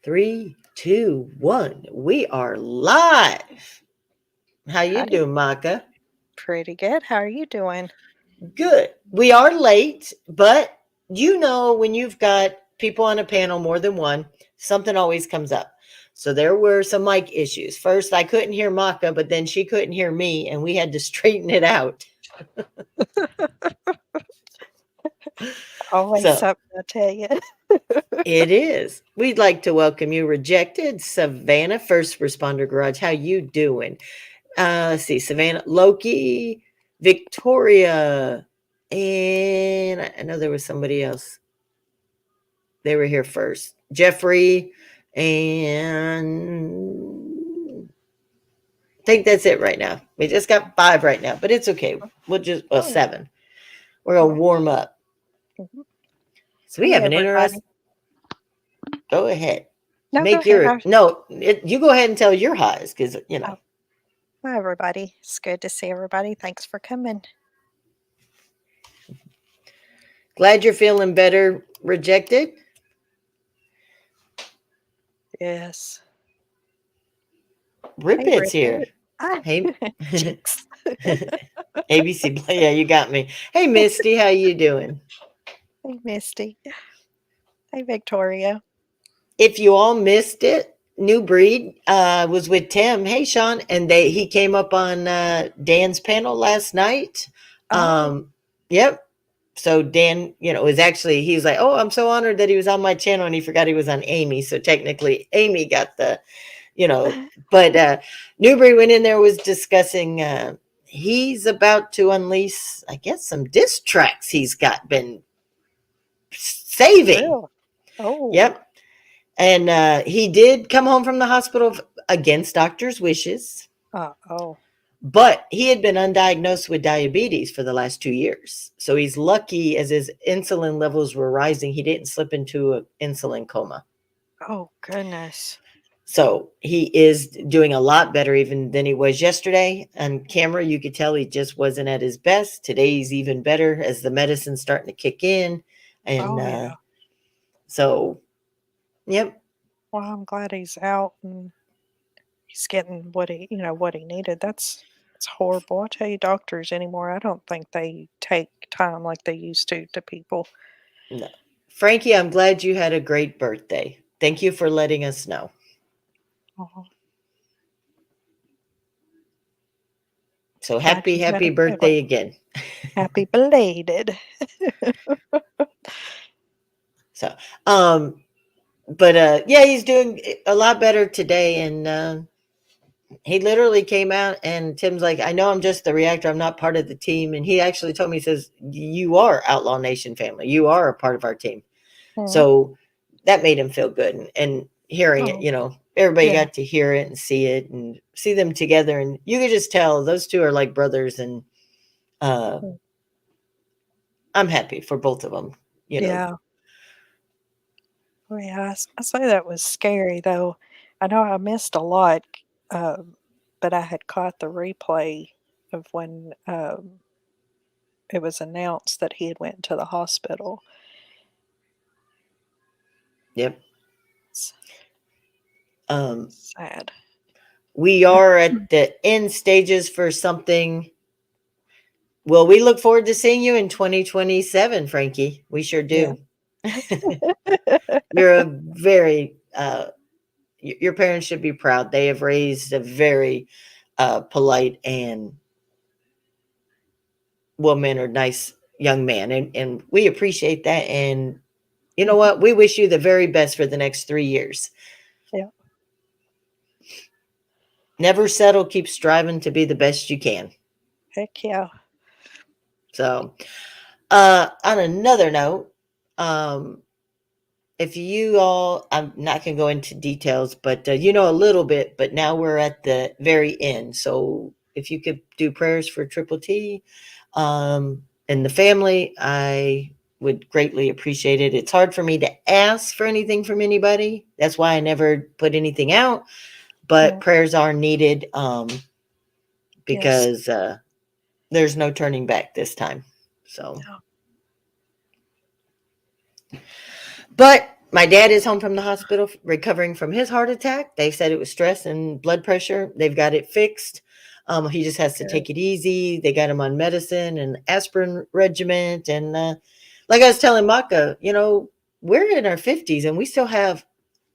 Three, two, one. We are live. How you Howdy. doing, Maka? Pretty good. How are you doing? Good. We are late, but when you've got people on a panel, more than one, something always comes up. So there were some mic issues. First, I couldn't hear Maka, but then she couldn't hear me, and we had to straighten it out. Always So something I tell you. it is. We'd like to welcome you, Rejected Savannah, First Responder Garage. How you doing? Let's see, Savannah, Loki, Victoria, and I know there was somebody else. They were here first. Jeffrey, and I think that's it right now. We just got 5 right now, but it's okay. Well, Oh, 7. We're gonna oh. warm up. Mhm. So we Hey, have an everybody. interest. Go ahead. No, go Make ahead. your no. You go ahead and tell your highs because Oh, hi, everybody. It's good to see everybody. Thanks for coming. glad you're feeling better. Rejected. Yes. Rip Hey, it's here. Bridget. Ah, Hey. Jinx. ABC. Yeah, you got me. Hey, Misty, how you doing? Hey, Misty. Hey, Victoria. If you all missed it, New Breed was with Tim. Hey, Sean, and he came up on Dan's panel last night. Oh, Yep. So Dan, was actually he was like, "Oh, I'm so honored that he was on my channel," and he forgot he was on Amy. So technically, Amy got you know, but Newbury went in there was discussing. He's about to unleash, I guess, some diss tracks he's got been saving. real. Oh, Yep. And he did come home from the hospital against doctor's wishes, oh. but he had been undiagnosed with diabetes for the last 2 years. So he's lucky as his insulin levels were rising, he didn't slip into an insulin coma. Oh, goodness. So he is doing a lot better even than he was yesterday. On camera, you could tell he just wasn't at his best. Today's even better as the medicine's starting to kick in. And Oh, yeah. so, yep. Well, I'm glad he's out and he's getting what he needed. That's horrible. I tell you, doctors anymore, I don't think they take time like they used to people. No. Frankie, I'm glad you had a great birthday. Thank you for letting us know. Oh, So glad happy, you had happy a good one. birthday again. Happy belated. So, um, but yeah, he's doing a lot better today. And he literally came out and Tim's like, I know I'm just the reactor. I'm not part of the team. And he actually told me, he says, you are Outlaw Nation family. You are a part of our team. Mhm. So that made him feel good. And hearing it, Oh, everybody yeah. got to hear it and see them together. And you could just tell those two are like brothers. And uh, Mm. I'm happy for both of them, you know. Yeah. Oh, yeah. I say that was scary, though. I know I missed a lot, but I had caught the replay of when it was announced that he had went to the hospital. Yep. It's Um, sad. we are at the end stages for something. Well, we look forward to seeing you in 2027, Frankie. We sure Yeah. do. You're a very your parents should be proud. They have raised a very polite and well-mannered, nice young man, and we appreciate that. And you know Mhm. what? We wish you the very best for the next 3 years. Yeah. Never settle. Keep striving to be the best you can. Heck yeah. So, on another note, um, if you all, I'm not going to go into details, but a little bit, but now we're at the very end. So if you could do prayers for Triple T and the family, I would greatly appreciate it. It's hard for me to ask for anything from anybody. That's why I never put anything out, but Mm. prayers are needed Yes. because there's no turning back this time. So, Yeah. but My dad is home from the hospital recovering from his heart attack. They said it was stress and blood pressure. They've got it fixed. He just has to Good. take it easy. They got him on medicine and aspirin regiment. And like I was telling Maka, we're in our 50s and we still have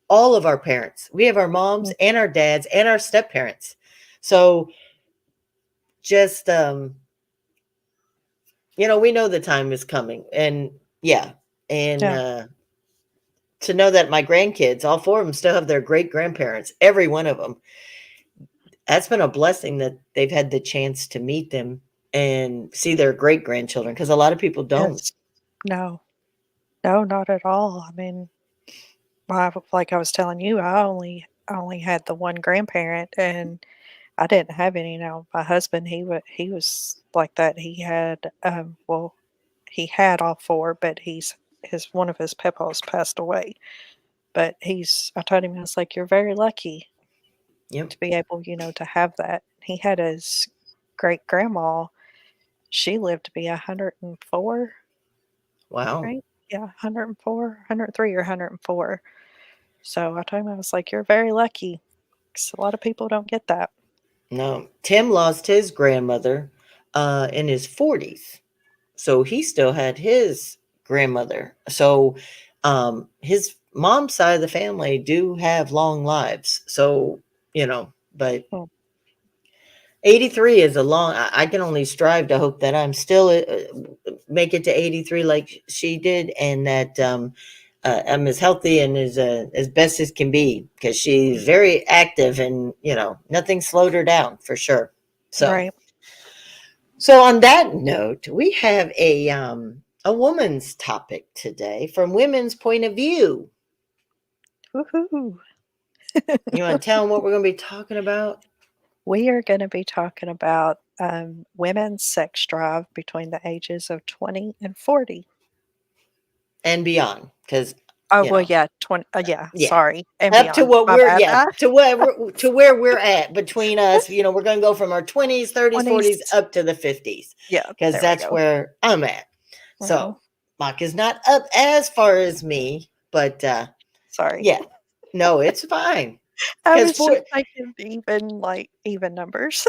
all of our parents. We have our moms Mm, and our dads and our step parents. So just, we know the time is coming. And yeah. And yeah, to know that my grandkids, all four of them, still have their great grandparents, every one of them, that's been a blessing that they've had the chance to meet them and see their great grandchildren because a lot of people don't. yes. No, no, not at all. I mean, like I was telling you, I only had the one grandparent, and I didn't have any. Now, my husband, he was like that. He had all four, but his one of his peppers passed away. But I told him, I was like, "You're very lucky Yep. to be able, to have that." He had his great grandma. She lived to be 104, Wow. right? Yeah, 104, 103 or 104. So I told him, I was like, "You're very lucky, 'cause a lot of people don't get that." No, Tim lost his grandmother in his 40s. So he still had his grandmother. So his mom's side of the family do have long lives. So, but Mm, 83 is a long, I can only strive to hope that I'm still make it to 83 like she did, and that I'm as healthy and as best as can be because she's mm, very active and, nothing slowed her down for sure. So, right. so on that note, we have a woman's topic today from women's point of view. Woohoo. You want to tell them what we're going to be talking about We are going to be talking about women's sex drive between the ages of 20 and 40. and beyond? Because, Oh, you well, know, yeah, 20, yeah, yeah, sorry, and up to beyond. what My we're, bad. yeah, to where we're at between us. We're going to go from our 20s, 30s, 40s 20s. up to the 50s Yeah, because there we that's go. where I'm at. Hmm. So, Mock is not up as far as me, but Sorry. yeah, no, it's fine. I Because was just for thinking even numbers.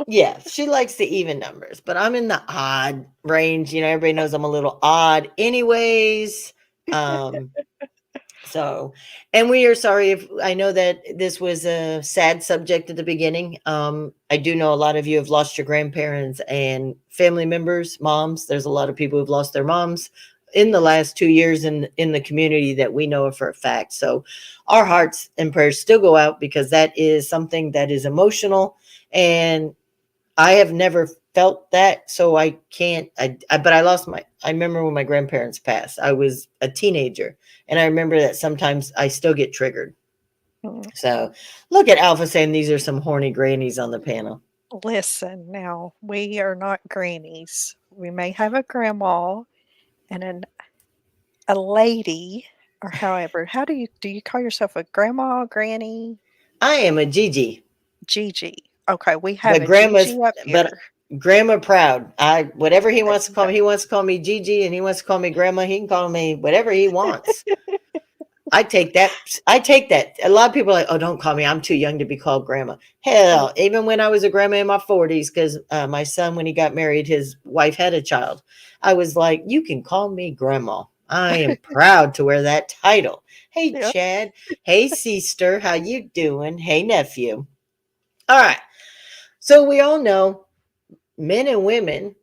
Yeah, she likes the even numbers, but I'm in the odd range. Everybody knows I'm a little odd anyways. Um, so, and we are sorry if I know that this was a sad subject at the beginning. I do know a lot of you have lost your grandparents and family members, moms. There's a lot of people who've lost their moms in the last 2 years in the community that we know of for a fact. So, our hearts and prayers still go out because that is something that is emotional, and I have never felt that, so I can't. But I remember when my grandparents passed. I was a teenager, and I remember that sometimes I still get triggered. Mm, So, look at Alpha saying these are some horny grannies on the panel. listen, now, we are not grannies. We may have a grandma and a lady, or however. How do you call yourself, a grandma, granny, I am a Gigi, Gigi? Okay, we have but a Gigi up but here. grandma proud. Whatever he There wants to you call me. He wants to call me Gigi, and he wants to call me grandma. He can call me whatever he wants. I take that. I take that. A lot of people are like, oh, don't call me. I'm too young to be called grandma. go. Hell, even when I was a grandma in my 40s, because my son, when he got married, his wife had a child. I was like, you can call me grandma. I am proud to wear that title. Hey, Yeah. Chad. Hey, sister. How you doing? Hey, nephew. All right. So we all know men and women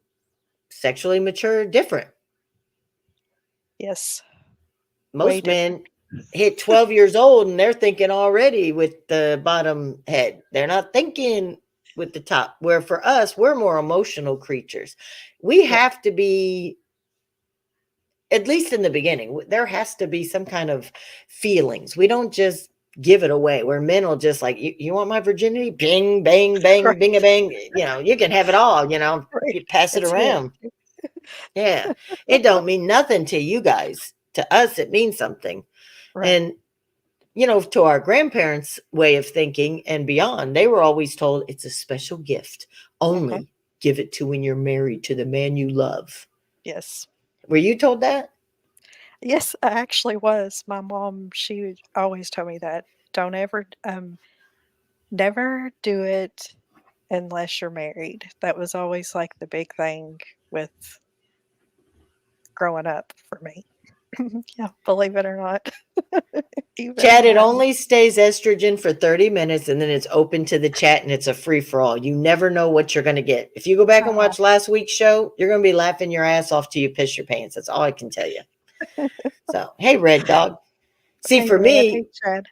sexually mature different. Yes, way Most different. men hit 12 years old and they're thinking already with the bottom head. They're not thinking with the top. Where for us, we're more emotional creatures. We Yep. have to be, at least in the beginning, there has to be some kind of feelings. We don't just give it away. Where men will just like, you want my virginity? Bing, bang, bang, bing, a Right, bang. You can have it all, right. you pass it It's his. around. Yeah. It don't mean nothing to you guys. To us, it means something. Right. And to our grandparents' way of thinking and beyond, they were always told it's a special gift. Mhm. Only give it to when you're married to the man you love. Yes. Were you told that? Yes, I actually was. My mom, she would always tell me that. Don't ever, never do it unless you're married. That was always like the big thing with growing up for me. Yeah, believe it or not, even Chat, it now. only stays estrogen for 30 minutes and then it's open to the chat and it's a free for all. You never know what you're going to get. If you go back and Oh, watch last week's show, you're going to be laughing your ass off till you piss your pants. That's all I can tell you. So, hey, Red Dog. See, hey, for Red. Hey, me, Chad.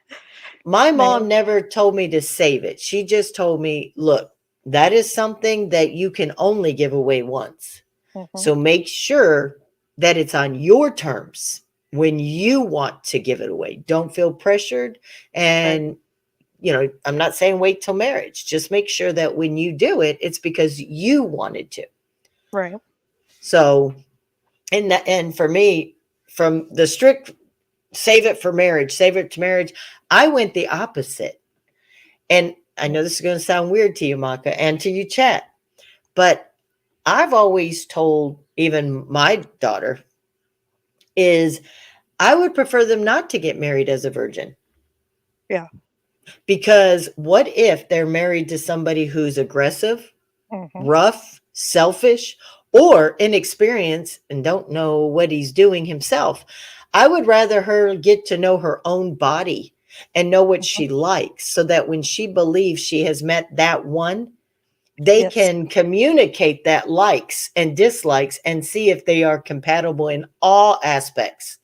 my mom Snail. never told me to save it. She just told me, look, that is something that you can only give away once. Hmm. So make sure that it's on your terms when you want to give it away. Don't feel pressured. Right, And, I'm not saying wait till marriage. Just make sure that when you do it, it's because you wanted to. right. So, and for me, from the strict save it for marriage, save it to marriage, I went the opposite. And I Mm, know this is going to sound weird to you, Maka, and to you, chat, but I've always told even my daughter is I would prefer them not to get married as a virgin, yeah. because what if they're married to somebody who's aggressive, Hmm. rough, selfish, or inexperienced and don't know what he's doing himself? I would rather her get to know her own body and know what Hmm. she likes so that when she believes she has met that one, they Yes. can communicate that likes and dislikes and see if they are compatible in all aspects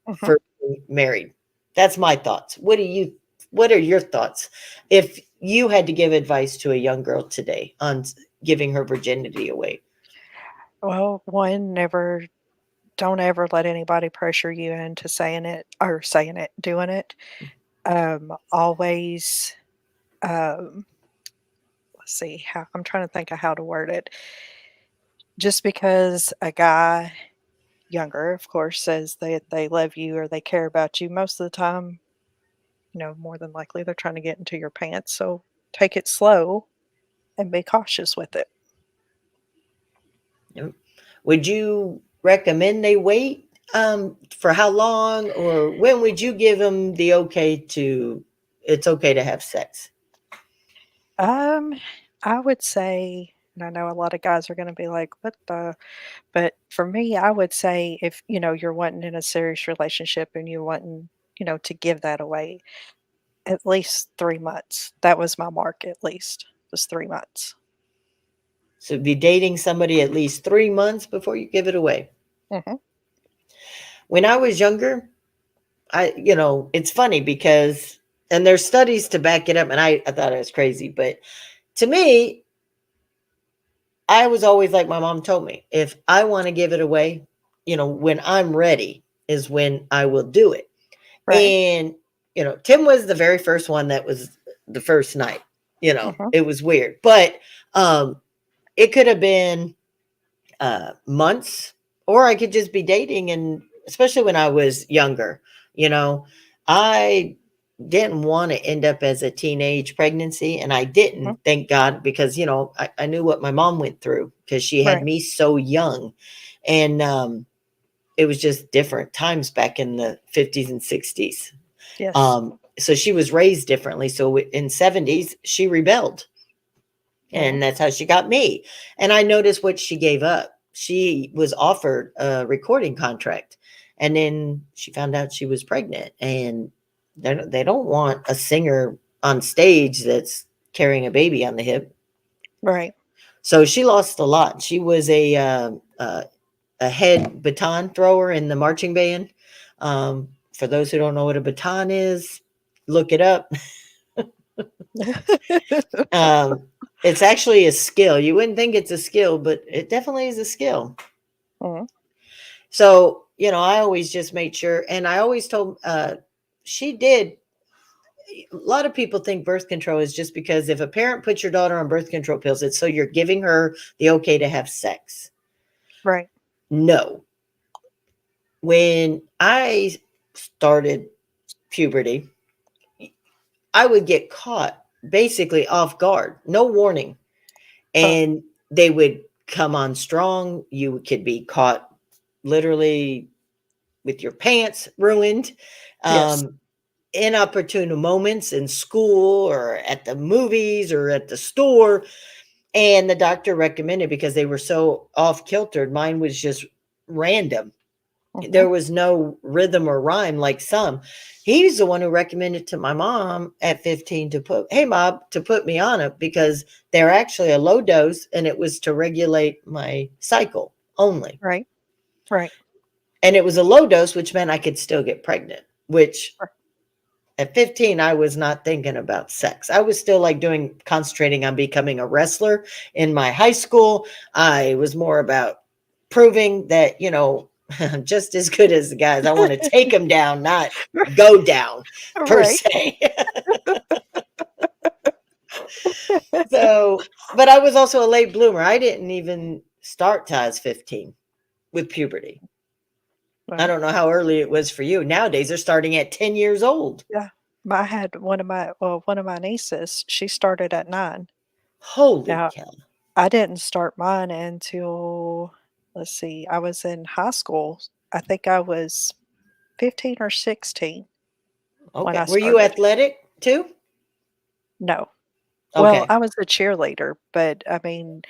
Hmm. for being married. That's my thoughts. What are your thoughts if you had to give advice to a young girl today on giving her virginity away? Well, one, never, don't ever let anybody pressure you into saying it, doing it. Always, um, let's see how I'm trying to think of how to word it. Just because a guy, younger, of course, says they love you or they care about you, most of the time, more than likely they're trying to get into your pants. So take it slow and be cautious with it. You know, would you recommend they wait for how long, or when would you give them the okay to it's okay to have sex? Um, I would say, and I know a lot of guys are going to be like, "What the?" But for me, I would say if you're wanting in a serious relationship and you're wanting to give that away, at least 3 months. That was my mark. At least was 3 months. So be dating somebody at least 3 months before you give it away. Hmm. When I was younger, it's funny because, and there's studies to back it up, and I thought I was crazy, but to me, I was always like my mom told me, if I want to give it away, when I'm ready is when I will do it. Right. And, Tim was the very first one that was the first night. Hmm. It was weird, but um, it could have been months, or I could just be dating. And especially when I was younger, I didn't want to end up as a teenage pregnancy. And I Hmm. didn't, thank God, because, I knew what my mom went through because she had Right. me so young. And it was just different times back in the 50s and 60s. Yes. So she was raised differently. So in 70s, she rebelled, Hmm. and that's how she got me. And I noticed what she gave up. She was offered a recording contract, and then she found out she was pregnant. And they don't want a singer on stage that's carrying a baby on the hip. Right. So she lost a lot. She was a head baton thrower in the marching band. For those who don't know what a baton is, look it up. Um, it's actually a skill. You wouldn't think it's a skill, but it definitely is a skill. Hmm. So, I always just made sure, and I always told, she did. A lot of people think birth control is just because if a parent puts your daughter on birth control pills, it's so you're giving her the okay to have sex. Right. No. When I started puberty, I would get caught basically off guard, no warning. Huh. And they would come on strong. You could be caught literally with your pants ruined, Yes. um, inopportune moments in school or at the movies or at the store. And the doctor recommended, because they were so off kiltered, mine was just random. Mhm. There was no rhythm or rhyme like some. He's the one who recommended to my mom at 15 to put, hey, mom, to put me on it, because they're actually a low dose and it was to regulate my cycle only. Right. Right. And it was a low dose, which meant I could still get pregnant, which R at 15, I was not thinking about sex. I was still like concentrating on becoming a wrestler in my high school. I was more about proving that, I'm just as good as the guys. I want to take them down, not go down per Right. se. So, but I was also a late bloomer. I didn't even start till I was 15 with puberty. I Well, don't know how early it was for you. Nowadays, they're starting at 10 years old. yeah. I had one of my nieces, she started at 9. Holy Now, cow. I didn't start mine until, let's see, I was in high school. I think I was 15 or 16 when Okay. I Were you started. athletic too? No. Well, Okay. I was a cheerleader, but, I mean,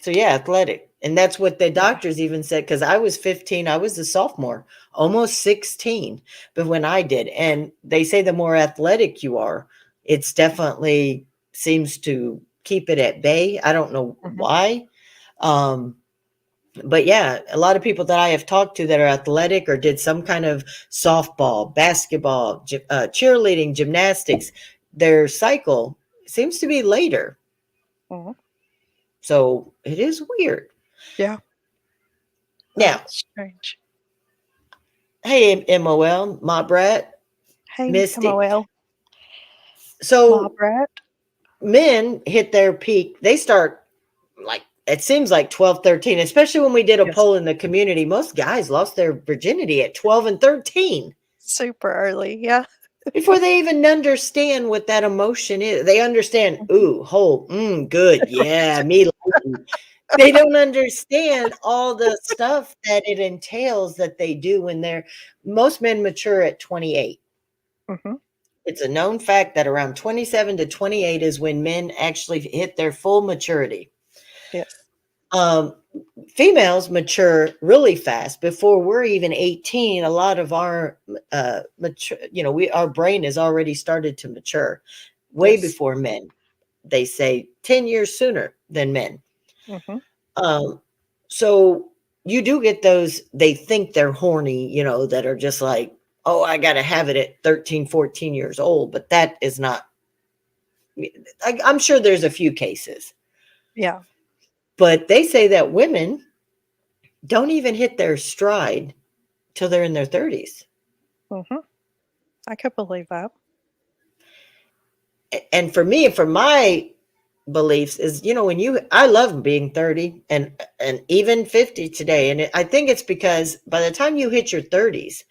So yeah, athletic. And that's what the yeah. doctors even said, because I was 15, I was a sophomore, almost 16, but when I did. And they say the more athletic you are, it's definitely seems to keep it at bay. I don't know Mhm, why. Um, but yeah, a lot of people that I have talked to that are athletic or did some kind of softball, basketball, cheerleading, gymnastics, their cycle seems to be later. mhm. So it is weird. Yeah, Now, that's strange. hey, MOL, my brat, Hey, Misty. MOL, Ma So Brat. men hit their peak. They start like, it seems like 12, 13. Especially when we did a Yes. poll in the community. Most guys lost their virginity at 12 and 13 Super early, yeah. before they even understand what that emotion is. They understand, Mhm. ooh, whole, good. Yeah, me liking. They don't understand all the stuff that it entails that they do when most men mature at 28. Mhm. It's a known fact that around 27 to 28 is when men actually hit their full maturity. Yes. Um, Females mature really fast before we're even 18. A lot of our mature, our brain has already started to mature way Yes. before men. They say 10 years sooner than men. Mhm. Um, so you do get those, they think they're horny, that are just like, oh, I got to have it at 13, 14 years old. But that is not, I'm sure there's a few cases, Yeah. but they say that women don't even hit their stride till they're in their 30s. Mhm. I could believe that. And for me, for my beliefs is, I love being 30 and even 50 today. And I think it's because by the time you hit your 30s,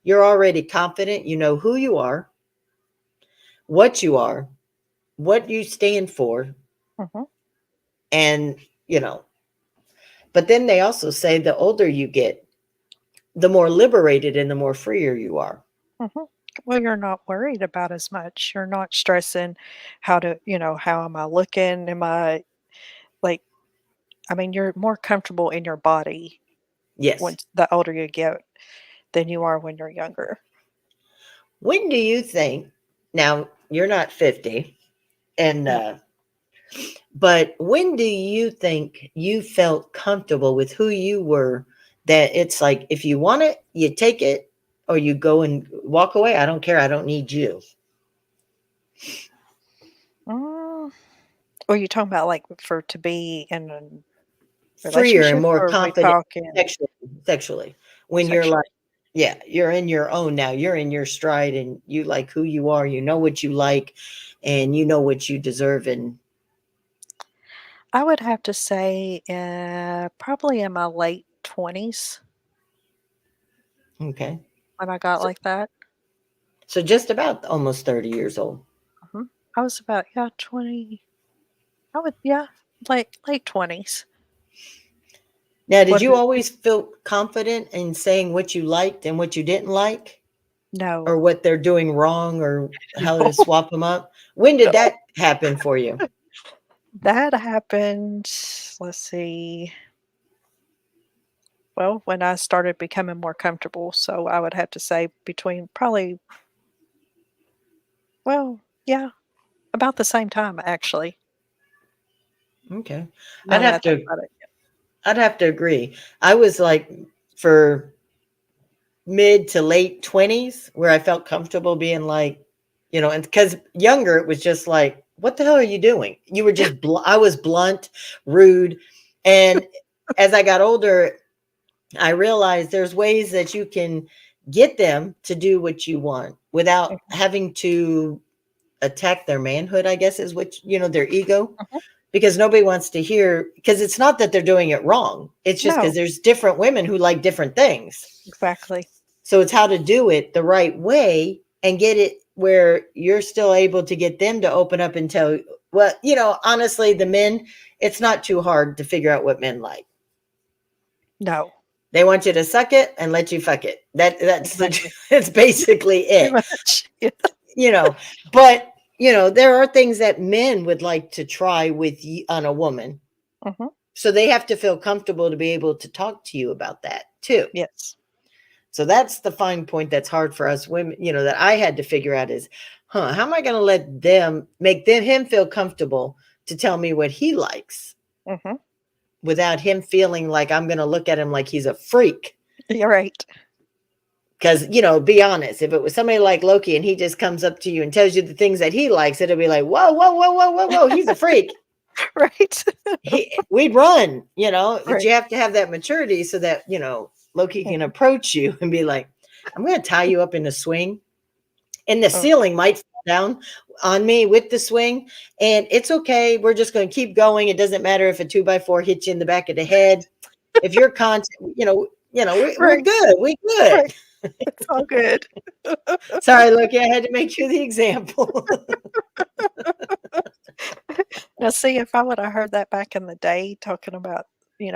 you're already confident, you know who you are, what you stand for, Mhm. and you know, but then they also say the older you get, the more liberated and the more freer you are. Mhm. Well, you're not worried about as much. You're not stressing how to, how am I looking? Am I like, I mean, you're more comfortable in your body Yes. once the older you get than you are when you're younger. When do you think, now you're not 50, and No. but when do you think you felt comfortable with who you were, that it's like if you want it, you take it, or you go and walk away? I don't care. I don't need you. Mm. Are you talking about like for to be in a Freer and relationship more or are we confident talking sexually. When you're like, sexually? yeah, you're in your own now. You're in your stride and you like who you are. You know what you like and you know what you deserve. And I would have to say probably in my late 20s okay. when I got So, like that. so just about almost 30 years old. Mhm. I was about, yeah, 20. I would, yeah, late 20s. Now, did What you is always feel confident in saying what you liked and what you didn't like, or no, what they're doing wrong, or how to no, swap them up? When did no. that happen for you? That happened, let's see, well, when I started becoming more comfortable, so I would have to say between probably well, yeah, about the same time, actually, Okay. I'd now that I have think to about it. I'd have to agree. I was like, for mid to late 20s, where I felt comfortable being like, and because younger, it was just like, what the hell are you doing? You were just, I was blunt, rude. And as I got older, I realized there's ways that you can get them to do what you want without Mhm, having to attack their manhood, I guess is what, their ego, mhm. because nobody wants to hear, because it's not that they're doing it wrong. It's just because No, there's different women who like different things. exactly. So it's how to do it the right way and get it where you're still able to get them to open up and tell, well, honestly, the men, it's not too hard to figure out what men like. No, They want you to suck it and let you fuck it. That's the exactly. that's basically Pretty it. much. Yeah. You know, but there are things that men would like to try with you on a woman. Mhm. So they have to feel comfortable to be able to talk to you about that too. Yes. So that's the fine point that's hard for us women, that I had to figure out is, how am I going to let them make him feel comfortable to tell me what he likes Mhm. without him feeling like I'm going to look at him like he's a freak. You're right. Because, be honest, if it was somebody like Loki and he just comes up to you and tells you the things that he likes, it'll be like, whoa, whoa, whoa, whoa, whoa, whoa, he's a freak. Right. We'd run, but Right. you have to have that maturity so that, Loki can Mhm. approach you and be like, I'm going to tie you up in a swing, and the Oh, ceiling might fall down on me with the swing. And it's okay. We're just going to keep going. It doesn't matter if a 2x4 hits you in the back of the head. If you're content, we're right, good. We good. right. It's all good. Sorry, Loki, I had to make you the example. Now see, if I woulda heard that back in the day talking about,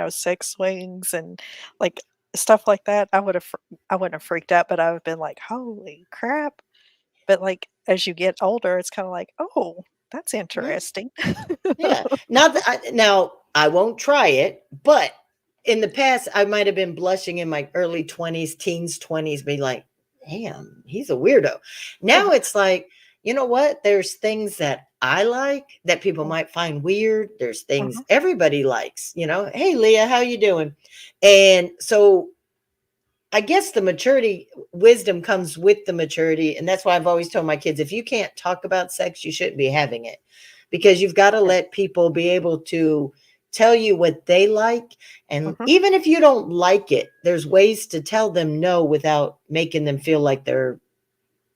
sex swings and, like, stuff like that, I wouldn't have freaked out, but I would've been like, "Holy crap." But, like, as you get older, it's kinda like, "Oh, that's Yeah. interesting." Yeah. Not that now I won't try it, but in the past I might have been blushing in my early 20s, teens, 20s, be like, damn, he's a weirdo. Now it's like, you know what? There's things that I like that people Mm, might find weird. There's things mhm, everybody likes, Hey Leah, how you doing? And so I guess the maturity, wisdom comes with the maturity. And that's why I've always told my kids, if you can't talk about sex, you shouldn't be having it, because you've got to yeah, let people be able to tell you what they like. And mhm, even if you don't like it, there's ways to tell them no without making them feel like they're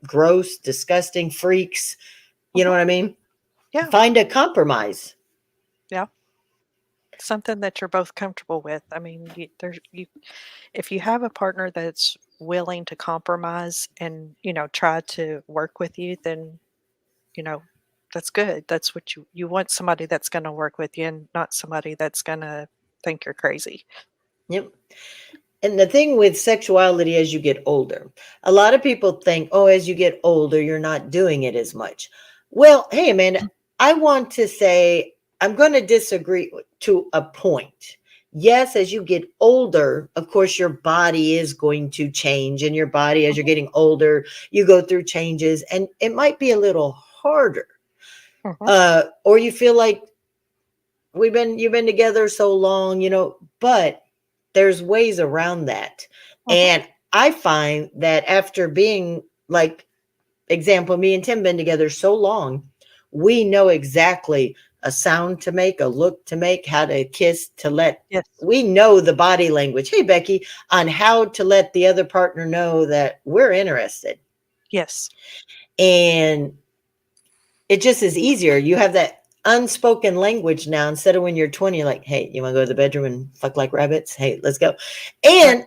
gross, disgusting freaks. You know mhm. what I mean? Yeah, Find a compromise. yeah. Something that you're both comfortable with. I mean, if you have a partner that's willing to compromise and, try to work with you, then, you know, that's good. That's what you want somebody that's gonna work with you and not somebody that's gonna think you're crazy. Yep. And the thing with sexuality as you get older, a lot of people think, oh, as you get older, you're not doing it as much. Well, hey, man, I want to say I'm going to disagree to a point. Yes, as you get older, of course, your body is going to change, and your body, as you're Mhm, getting older, you go through changes, and it might be a little harder. mhm, Or you feel like you've been together so long, but there's ways around that. mhm. And I find that after being, like, example, me and Tim been together so long, we know exactly a sound to make, a look to make, how to kiss, Yes, we know the body language, hey Becky, on how to let the other partner know that we're interested. yes, And it just is easier. You have that unspoken language now, instead of when you're 20, you're like, hey, you want to go to the bedroom and fuck like rabbits? Hey, let's go. right, And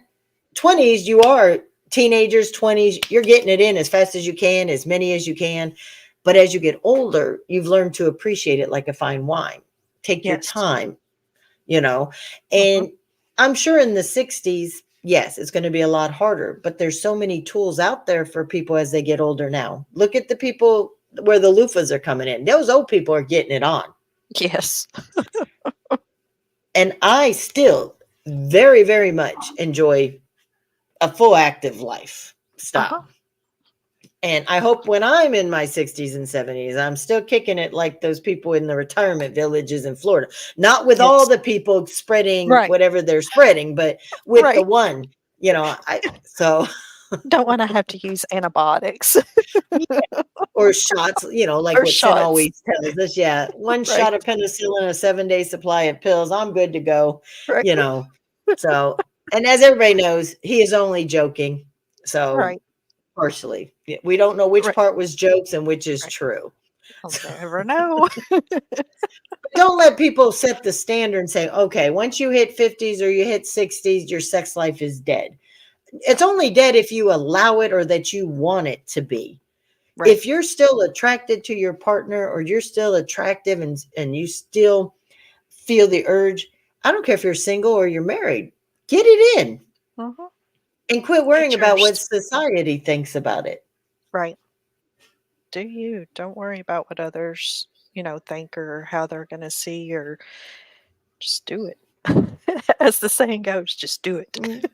20s, you are teenagers, 20s, you're getting it in as fast as you can, as many as you can. But as you get older, you've learned to appreciate it like a fine wine. Take your yes, time, you know. mhm, And I'm sure in the 60s, yes, it's going to be a lot harder, but there's so many tools out there for people as they get older now. Look at the people where the loofahs are coming in. Those old people are getting it on. Yes. And I still very, very much enjoy a full active Uh-huh. lifestyle. And I hope when I'm in my 60s and 70s, I'm still kicking it like those people in the retirement villages in Florida. Not with all Yes. the people spreading Right. whatever they're spreading, but with the Right. one, I so Don't wanna have to use antibiotics yeah, or shots, like or what Sin shots. always tells us. Yeah, one Right. shot of penicillin, a 7-day supply of pills. I'm good to go, Right. you know. So, and as everybody knows, he is only joking. So Right. partially. Yeah, we don't know which Right. part was jokes and which is Right. true. I'll never know. Don't let people set the standard and say, okay, once you hit 50s or you hit 60s, your sex life is dead. It's only dead if you allow it or that you want it to be. Right. If you're still attracted to your partner or you're still attractive and you still feel the urge, I don't care if you're single or you're married, get it in Mhm. and quit worrying Get about what yours. society thinks about it. Right. Do you. Don't worry about what others, think or how they're gonna see or just do it. As the saying goes, just do it. Mm.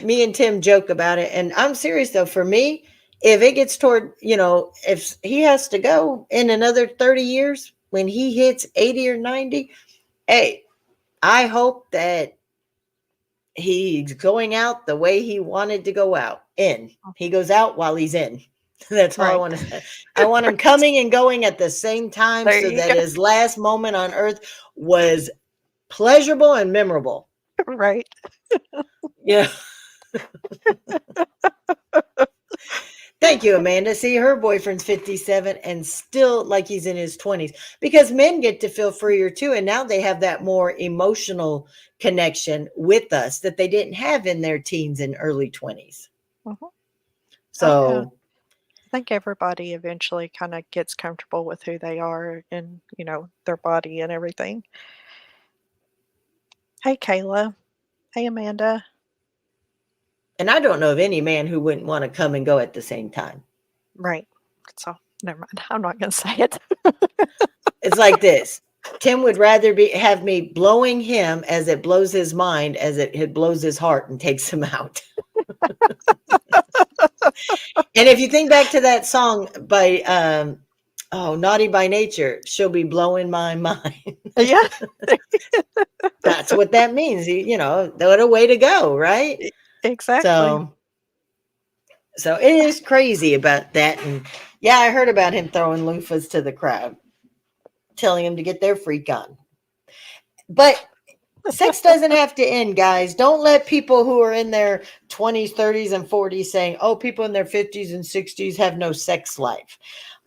Me and Tim joke about it, and I'm serious though. For me, if it gets toward, if he has to go in another 30 years when he hits 80 or 90, hey, I hope that he's going out the way he wanted to go out. In. He goes out while he's in. That's all I Right. want to say. I want him Right. coming and going at the same time There so you that go. his last moment on earth was pleasurable and memorable. Right. Yeah. Thank you, Amanda. See, her boyfriend's 57 and still like he's in his 20s because men get to feel freer too. And now they have that more emotional connection with us that they didn't have in their teens and early 20s. Mhm. Oh, yeah. So, I think everybody eventually kinda gets comfortable with who they are and, their body and everything. Hey, Kayla. Hey, Amanda. and I don't know of any man who wouldn't want to come and go at the same time. Right. So, never mind. I'm not gonna say it. It's like this. Tim would rather have me blowing him as it blows his mind as it blows his heart and takes him out. And if you think back to that song by Naughty by Nature, she'll be blowing my mind. Yeah. That's what that means. What a way to go, right? E exactly. So it is crazy about that. And yeah, I heard about him throwing loofahs to the crowd, telling him to get their freak on. But sex doesn't have to end, guys. Don't let people who are in their 20s, 30s, and 40s saying, oh, people in their 50s and 60s have no sex life.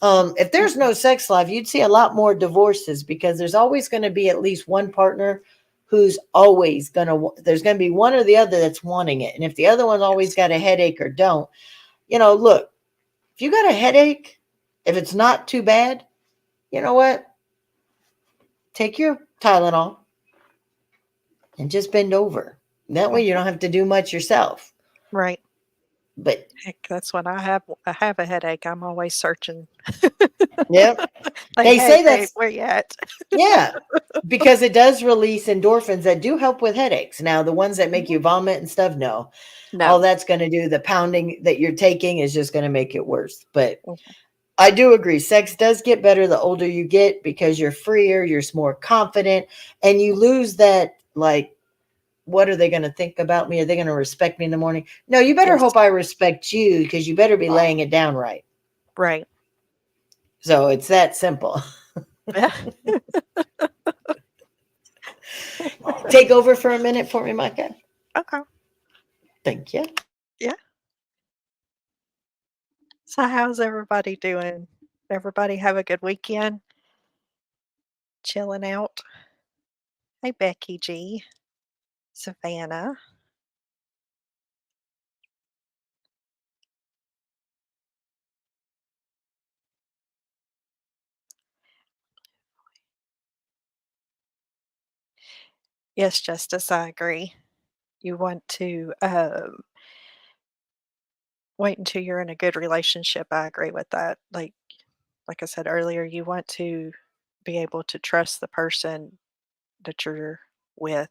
If there's Mm-mm. no sex life, you'd see a lot more divorces because there's always going to be at least one partner who's always there's going to be one or the other that's wanting it. And if the other one's always Yes. got a headache or don't, look, if you got a headache, if it's not too bad, you know what? Take your Tylenol and just bend over. That way you Mhm. don't have to do much yourself. Right. But Heck, that's when I have a headache, I'm always searching. yep, Like, they "Hey, say babe, that's where you at?" yeah, because it does release endorphins that do help with headaches. Now, the ones that make Mhm. you vomit and stuff, no. All No. that's going to do, the pounding that you're taking is just going to make it worse. But Mhm. I do agree. Sex does get better the older you get because you're freer, you're more confident, and you lose that, like, what are they going to think about me? Are they going to respect me in the morning? No, you better Yes. hope I respect you because you better be laying it down right. Right. So it's that simple. Yeah. Take over for a minute for me, Micah. Okay. Thank you. Yeah. So how's everybody doing? Everybody have a good weekend? Chilling out? Hey, Becky G, Savannah. Yes, Justice, I agree. You want to wait until you're in a good relationship. I agree with that. Like I said earlier, you want to be able to trust the person that you're with.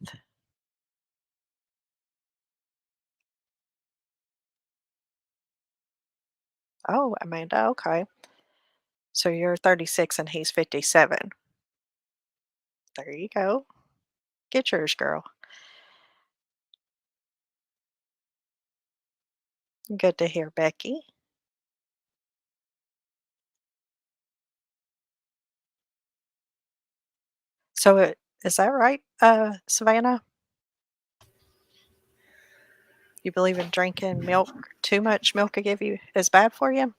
Oh, Amanda, okay. So you're 36 and he's 57. There you go. Get yours, girl. Good to hear, Becky. So is that right, Savannah? You believe in drinking milk? Too much milk I give you is bad for you?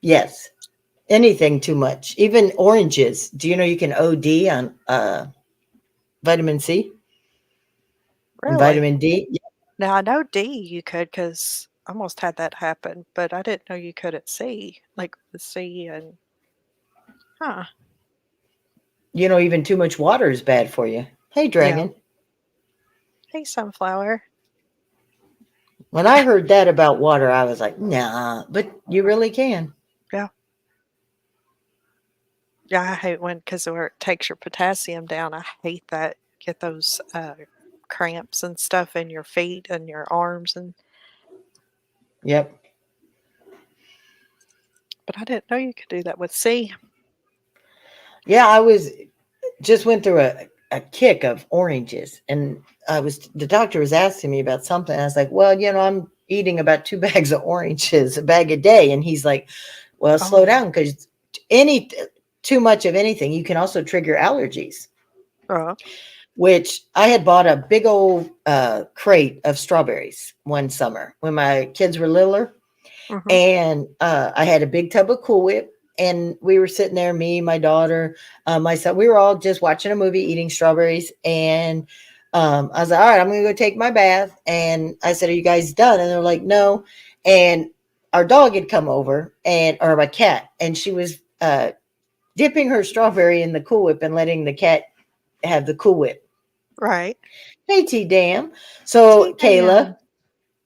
Yes. Anything too much, even oranges. Do you know you can OD on vitamin C and Really? vitamin D? Now I know D you could because I almost had that happen, but I didn't know you could at C, like the C and huh? You know, even too much water is bad for you. Hey, Yeah. Dragon. Hey, sunflower. When I heard that about water, I was like, nah, but you really can. Yeah. Yeah, I hate when because where it takes your potassium down. I hate that. Get those cramps and stuff in your feet and your arms, and Yep. but I didn't know you could do that with C. Yeah, I was just went through a kick of oranges, and the doctor was asking me about something. I was like, well, I'm eating about 2 bags of oranges, a bag a day, and he's like, well, slow Oh, down because any too much of anything, you can also trigger allergies. uh, Which I had bought a big old crate of strawberries one summer when my kids were littler, mm-hmm. and I had a big tub of Cool Whip, and we were sitting there, me, my daughter, my son. We were all just watching a movie, eating strawberries, and I was like, "All right, I'm going to go take my bath." And I said, "Are you guys done?" And they're like, "No." And our dog had come over, or my cat, and she was dipping her strawberry in the Cool Whip and letting the cat have the Cool Whip. Right. Hey, T Dam. So, Kayla, T-Bam.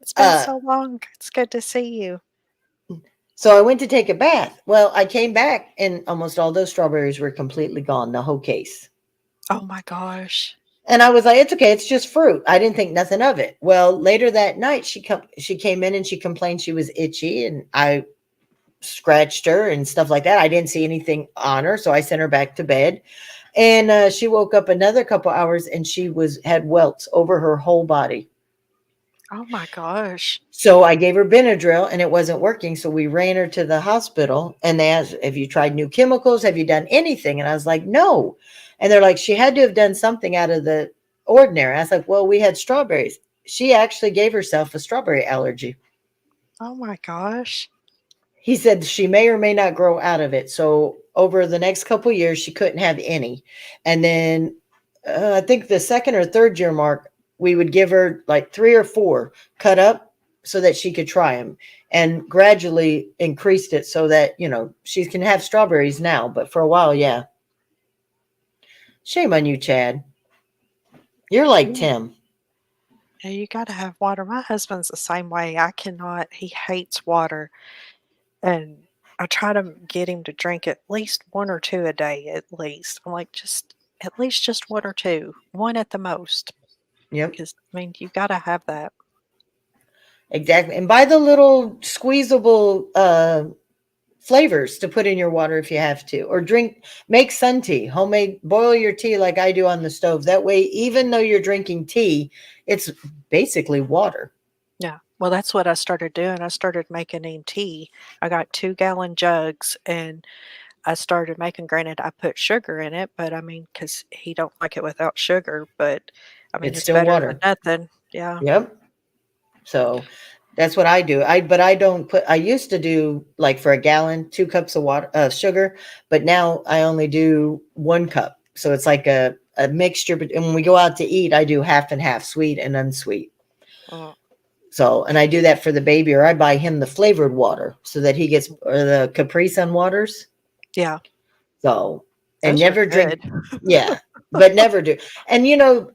It's been uh, so long. It's good to see you. so I went to take a bath. Well, I came back and almost all those strawberries were completely gone, the whole case. Oh my gosh. And I was like, it's okay, it's just fruit. I didn't think nothing of it. Well, later that night she came in and she complained she was itchy, and I scratched her and stuff like that. I didn't see anything on her, so I sent her back to bed. And she woke up another couple hours and she was had welts over her whole body. Oh my gosh. So I gave her Benadryl and it wasn't working. So we ran her to the hospital and they asked, have you tried new chemicals? Have you done anything? And I was like, no. And they're like, she had to have done something out of the ordinary. I was like, well, we had strawberries. She actually gave herself a strawberry allergy. Oh my gosh. He said she may or may not grow out of it. So over the next couple years, she couldn't have any. And then I think the second or third year mark, we would give her like 3 or 4 cut up so that she could try them, and gradually increased it so that, she can have strawberries now. But for a while, yeah. Shame on you, Chad. You're like You, Tim. yeah, you got to have water. My husband's the same way. I cannot, he hates water. And I try to get him to drink at least 1 or 2 a day at least. I'm like, "Just at least just 1 or 2, 1 at the most," Yep. because, I mean, you gotta have that. Exactly. And buy the little squeezable flavors to put in your water if you have to, or make sun tea, homemade, boil your tea like I do on the stove. That way, even though you're drinking tea, it's basically water. Yeah. Well, that's what I started doing. I started making him tea. I got 2-gallon jugs, and I started making granted, I put sugar in it, but, I mean, because he don't like it without sugar, but, I mean, It's it's still better than water. nothing. Yeah. Yep. So that's what I do. But I don't put. I used to do like for a gallon, 2 cups of water, sugar, but now I only do 1 cup. So it's like a mixture. But and when we go out to eat, I do half and half, sweet and unsweet. Mm, So, and I do that for the baby, or I buy him the flavored water so that he gets, or the Capri Sun waters. yeah. So, and Those are never drink, good. yeah. but never do. And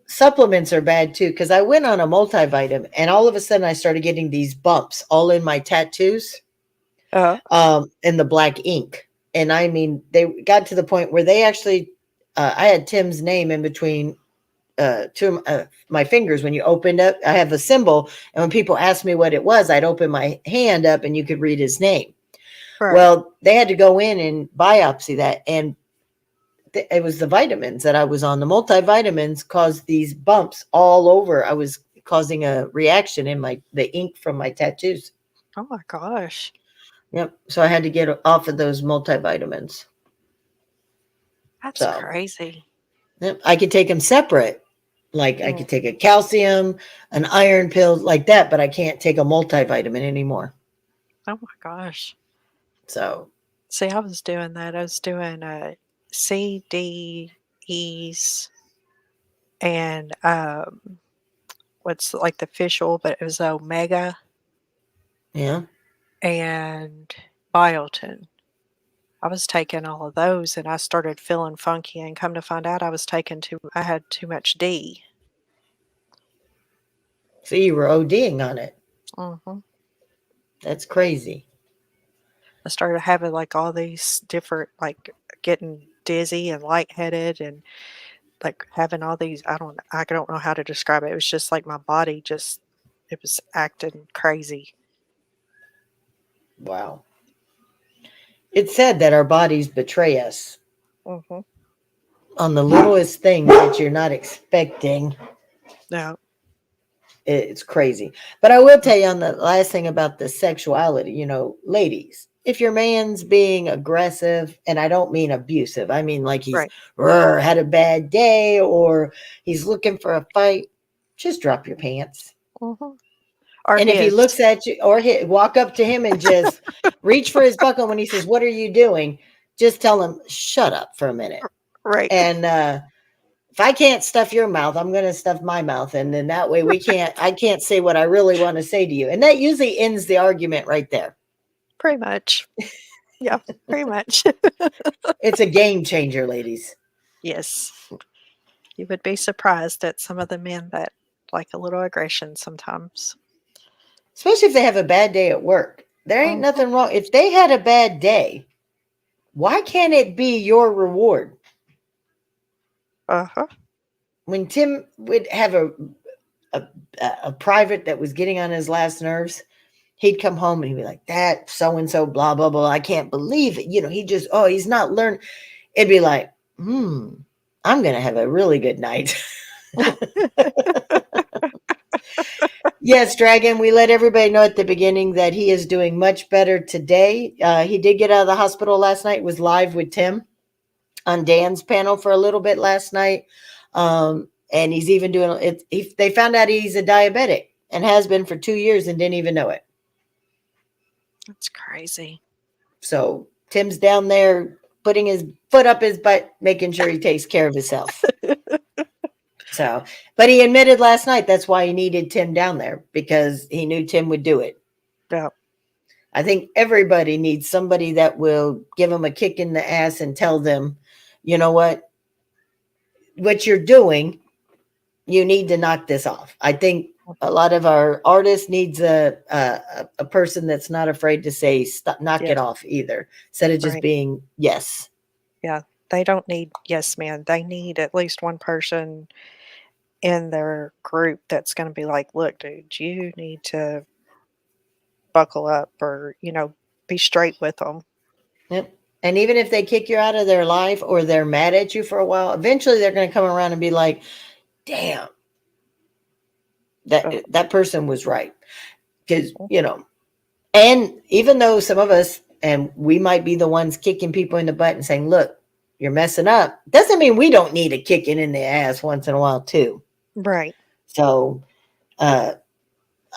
supplements are bad too because I went on a multivitamin and all of a sudden I started getting these bumps all in my tattoos, Uh, in the black ink. And I mean, they got to the point where they actually, I had Tim's name in between two of my fingers. When you opened up, I have a symbol, and when people asked me what it was, I'd open my hand up and you could read his name. right. Well, they had to go in and biopsy that, and it was the vitamins that I was on. The multivitamins caused these bumps all over. I was causing a reaction in my the ink from my tattoos. Oh my gosh. Yep. So I had to get off of those multivitamins. That's So crazy. yep, I could take them separate. Like I Mm. could take a calcium, an iron pill like that, but I can't take a multivitamin anymore. Oh my gosh. So See, I was doing that. I was doing C, D, E's, and what's like the fish oil, but it was omega yeah. and biotin. I was taking all of those and I started feeling funky and come to find out I had too much D. So you were ODing on it. Hmm. That's crazy. I started having like all these different like getting dizzy and lightheaded and like having all these I don't know how to describe it. It was just like my body just it was acting crazy. Wow. It's said that our bodies betray us Mhm. on the littlest things that you're not expecting. Yeah. It's crazy. But I will tell you on the last thing about the sexuality, ladies, if your man's being aggressive, and I don't mean abusive, I mean like he's Right. had a bad day or he's looking for a fight, just drop your pants. Mhm. Or And if he his. looks at you or walk up to him and just reach for his buckle when he says, "What are you doing?" Just tell him, "Shut up for a minute." Right. And if I can't stuff your mouth, I'm going to stuff my mouth. And then that way I can't say what I really want to say to you. And that usually ends the argument right there. Pretty much. Yeah, pretty much. It's a game changer, ladies, Yes. You would be surprised at some of the men that like a little aggression sometimes. especially if they have a bad day at work. There ain't Mhm. nothing wrong. If they had a bad day, why can't it be your reward? Uh-huh. When Tim would have a, a private that was getting on his last nerves, he'd come home and he'd be like, "That so and so, blah, blah, blah. I can't believe it." He just, oh, he's not learning. It'd be like, I'm going to have a really good night. Yes, Dragon, we let everybody know at the beginning that he is doing much better today. He did get out of the hospital last night, was live with Tim on Dan's panel for a little bit last night. And he's even doing it. They found out he's a diabetic and has been for 2 years and didn't even know it. That's crazy. So Tim's down there putting his foot up his butt, making sure he takes care of himself. So, but he admitted last night that's why he needed Tim down there because he knew Tim would do it. Yeah. I think everybody needs somebody that will give them a kick in the ass and tell them, you know what you're doing, you need to knock this off. I think a lot of our artists needs a person that's not afraid to say stop, knock it Yes. off either, instead of just Right. being yes. Yeah. They don't need yes man. They need at least one person in their group that's going to be like, look, dude, you need to buckle up or, be straight with them. Yep. And even if they kick you out of their life or they're mad at you for a while, eventually they're going to come around and be like, "Damn, that Oh, that person was right." Because. And even though some of us, and we might be the ones kicking people in the butt and saying, "Look, you're messing up," doesn't mean we don't need a kicking in the ass once in a while too. right. So uh,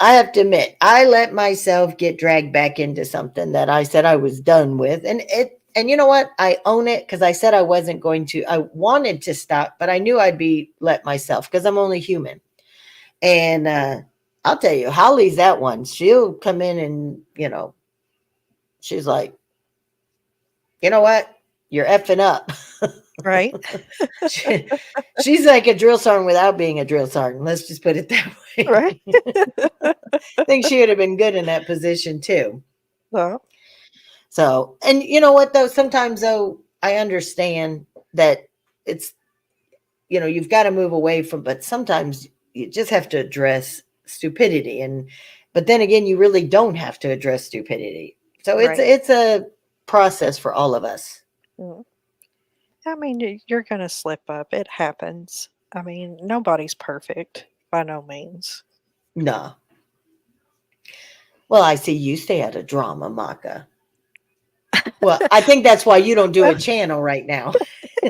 I have to admit, I let myself get dragged back into something that I said I was done with, and you know what? I own it because I said I wasn't going to. I wanted to stop, but I knew I'd be let myself because I'm only human. And I'll tell you, Holly's that one. She'll come in and she's like, "You know what? You're effing up." Right? She, she's like a drill sergeant without being a drill sergeant. Let's just put it that way. Right? I think she would have been good in that position too. Well, So, and you know what though? Sometimes though, I understand that it's, you've got to move away from, but sometimes you just have to address stupidity. But then again, you really don't have to address stupidity. So right. it's a process for all of us. Mm. I mean, you're going to slip up. It happens. I mean, nobody's perfect by no means. No. Well, I see you stay out of drama, Maka. Well, I think that's why you don't do Well, a channel right now.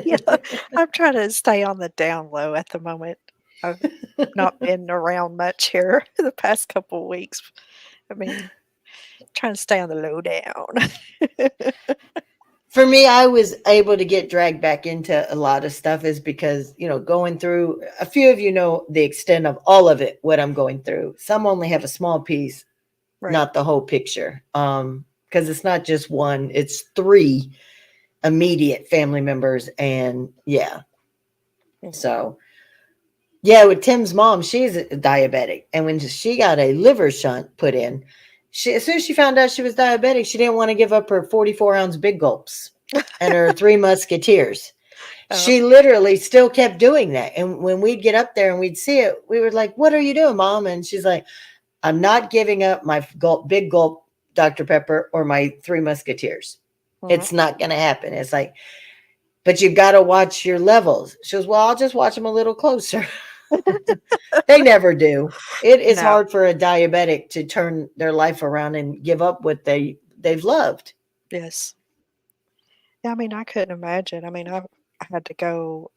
yeah, I'm trying to stay on the down low at the moment. I've not been around much here the past couple weeks. I mean, trying to stay on the low down. For me, I was able to get dragged back into a lot of stuff is because, going through, a few of you know the extent of all of it, what I'm going through. Some only have a small piece, Right. not the whole picture. Because it's not just one, it's three immediate family members. And yeah, Mhm. so yeah, with Tim's mom, she's a diabetic. And when she got a liver shunt put in, as soon as she found out she was diabetic, she didn't want to give up her 44-ounce big gulps and her three musketeers. Oh, She literally still kept doing that. And when we'd get up there and we'd see it, we were like, "What are you doing, Mom?" And she's like, "I'm not giving up my big gulp Dr. Pepper or my three musketeers. mhm. It's not going to happen." It's like, "But you've got to watch your levels." She goes, "Well, I'll just watch them a little closer." They never do. It is No. hard for a diabetic to turn their life around and give up what they've loved. Yes. Yeah, I mean, I couldn't imagine. I mean, I had to go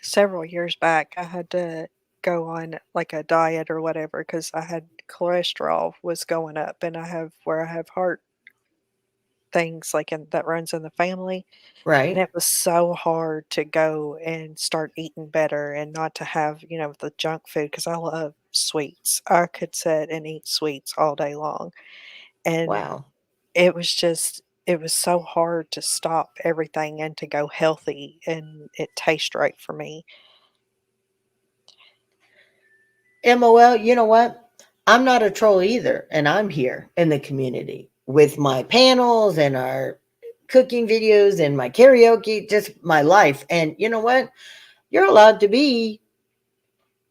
several years back. I had to go on like a diet or whatever because I had cholesterol was going up, and I have heart things like that runs in the family. And Right? it was so hard to go and start eating better and not to have, the junk food because I love sweets. I could sit and eat sweets all day long. And Wow. it was so hard to stop everything and to go healthy and it tastes right for me. MOL, you know what? I'm not a troll either, and I'm here in the community with my panels and our cooking videos and my karaoke, just my life. And you know what? You're allowed to be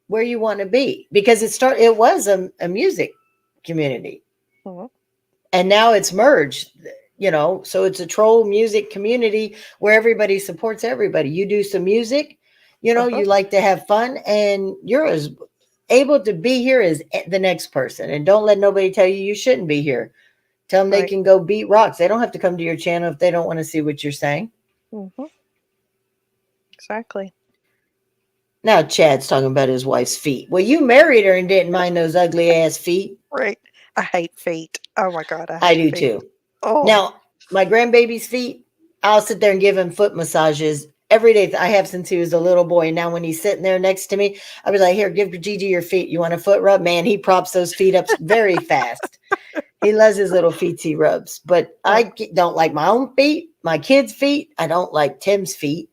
where you want to be because it was a music community Mhm. and now it's merged, so it's a troll music community where everybody supports everybody. You do some music, Uh-huh. you like to have fun, and you're as able to be here as the next person. And don't let nobody tell you shouldn't be here. Tell them they Right. can go beat rocks. They don't have to come to your channel if they don't want to see what you're saying. Mhm. Exactly. Now Chad's talking about his wife's feet. Well, you married her and didn't mind those ugly ass feet. Right. I hate feet. Oh my god, I I hate do feet. too. Oh, Now, my grandbaby's feet, I'll sit there and give him foot massages every day. I have since he was a little boy. And now when he's sitting there next to me, I'll be like, "Here, give Gigi your feet. You want a foot rub?" Man, he props those feet up very fast. He loves his little feetsy rubs. But uh, I don't like my own feet, my kids' feet. I don't like Tim's feet.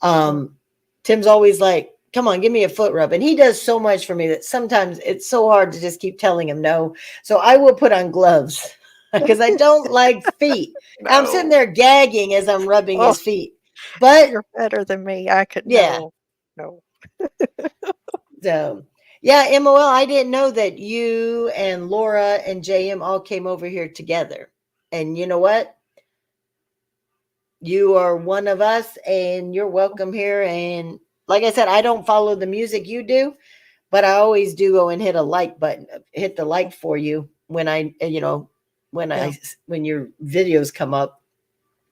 mm, Tim's always like, "Come on, give me a foot rub." And he does so much for me that sometimes it's so hard to just keep telling him no. So I will put on gloves because I don't like feet. I'm sitting no. there gagging as I'm rubbing Oh, his feet. But you're better than me. I could yeah, no. No. so yeah, MOL, I didn't know that you and Laura and JM all came over here together. And you know what? You are one of us and you're welcome here. And like I said, I don't follow the music you do, but I always do go and hit a like button, hit the like for you when when Yeah. when your videos come up.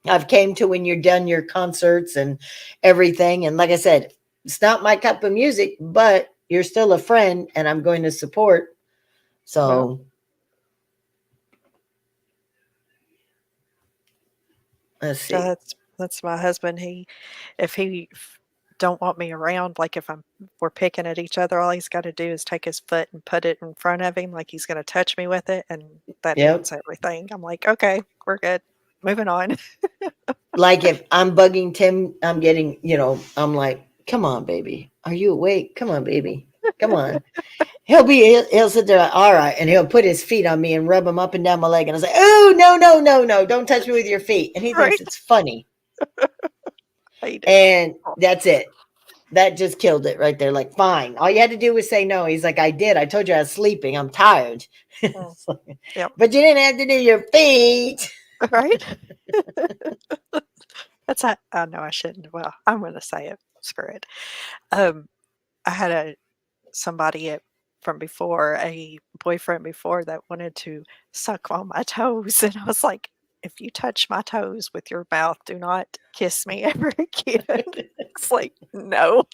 I've came to when you're done your concerts and everything. And like I said, it's not my cup of music, but you're still a friend and I'm going to support. Well, So let's see. that's my husband. If he don't want me around, like if we're picking at each other, all he's got to do is take his foot and put it in front of him, like he's going to touch me with it, and that Yep. ends everything. I'm like, okay, we're good. Moving on. Like if I'm bugging Tim, I'm getting, I'm like, come on, baby. Are you awake? Come on, baby. Come on. He'll sit there, like, all right, and he'll put his feet on me and rub them up and down my leg. And I was like, oh, no, no, no, no. Don't touch me with your feet. And he thinks Right? it's funny. Hate it. And that's it. That just killed it right there. Like, fine. All you had to do was say no. He's like, I did. I told you I was sleeping. I'm tired. Mm, Like, yep. but you didn't have to do your feet. Right? That's how, oh no, I shouldn't. Well, I'm going to say it. Screw it. Um, I had somebody from before, a boyfriend before, that wanted to suck on my toes, and I was like, "If you touch my toes with your mouth, do not kiss me ever again." It's like, "No,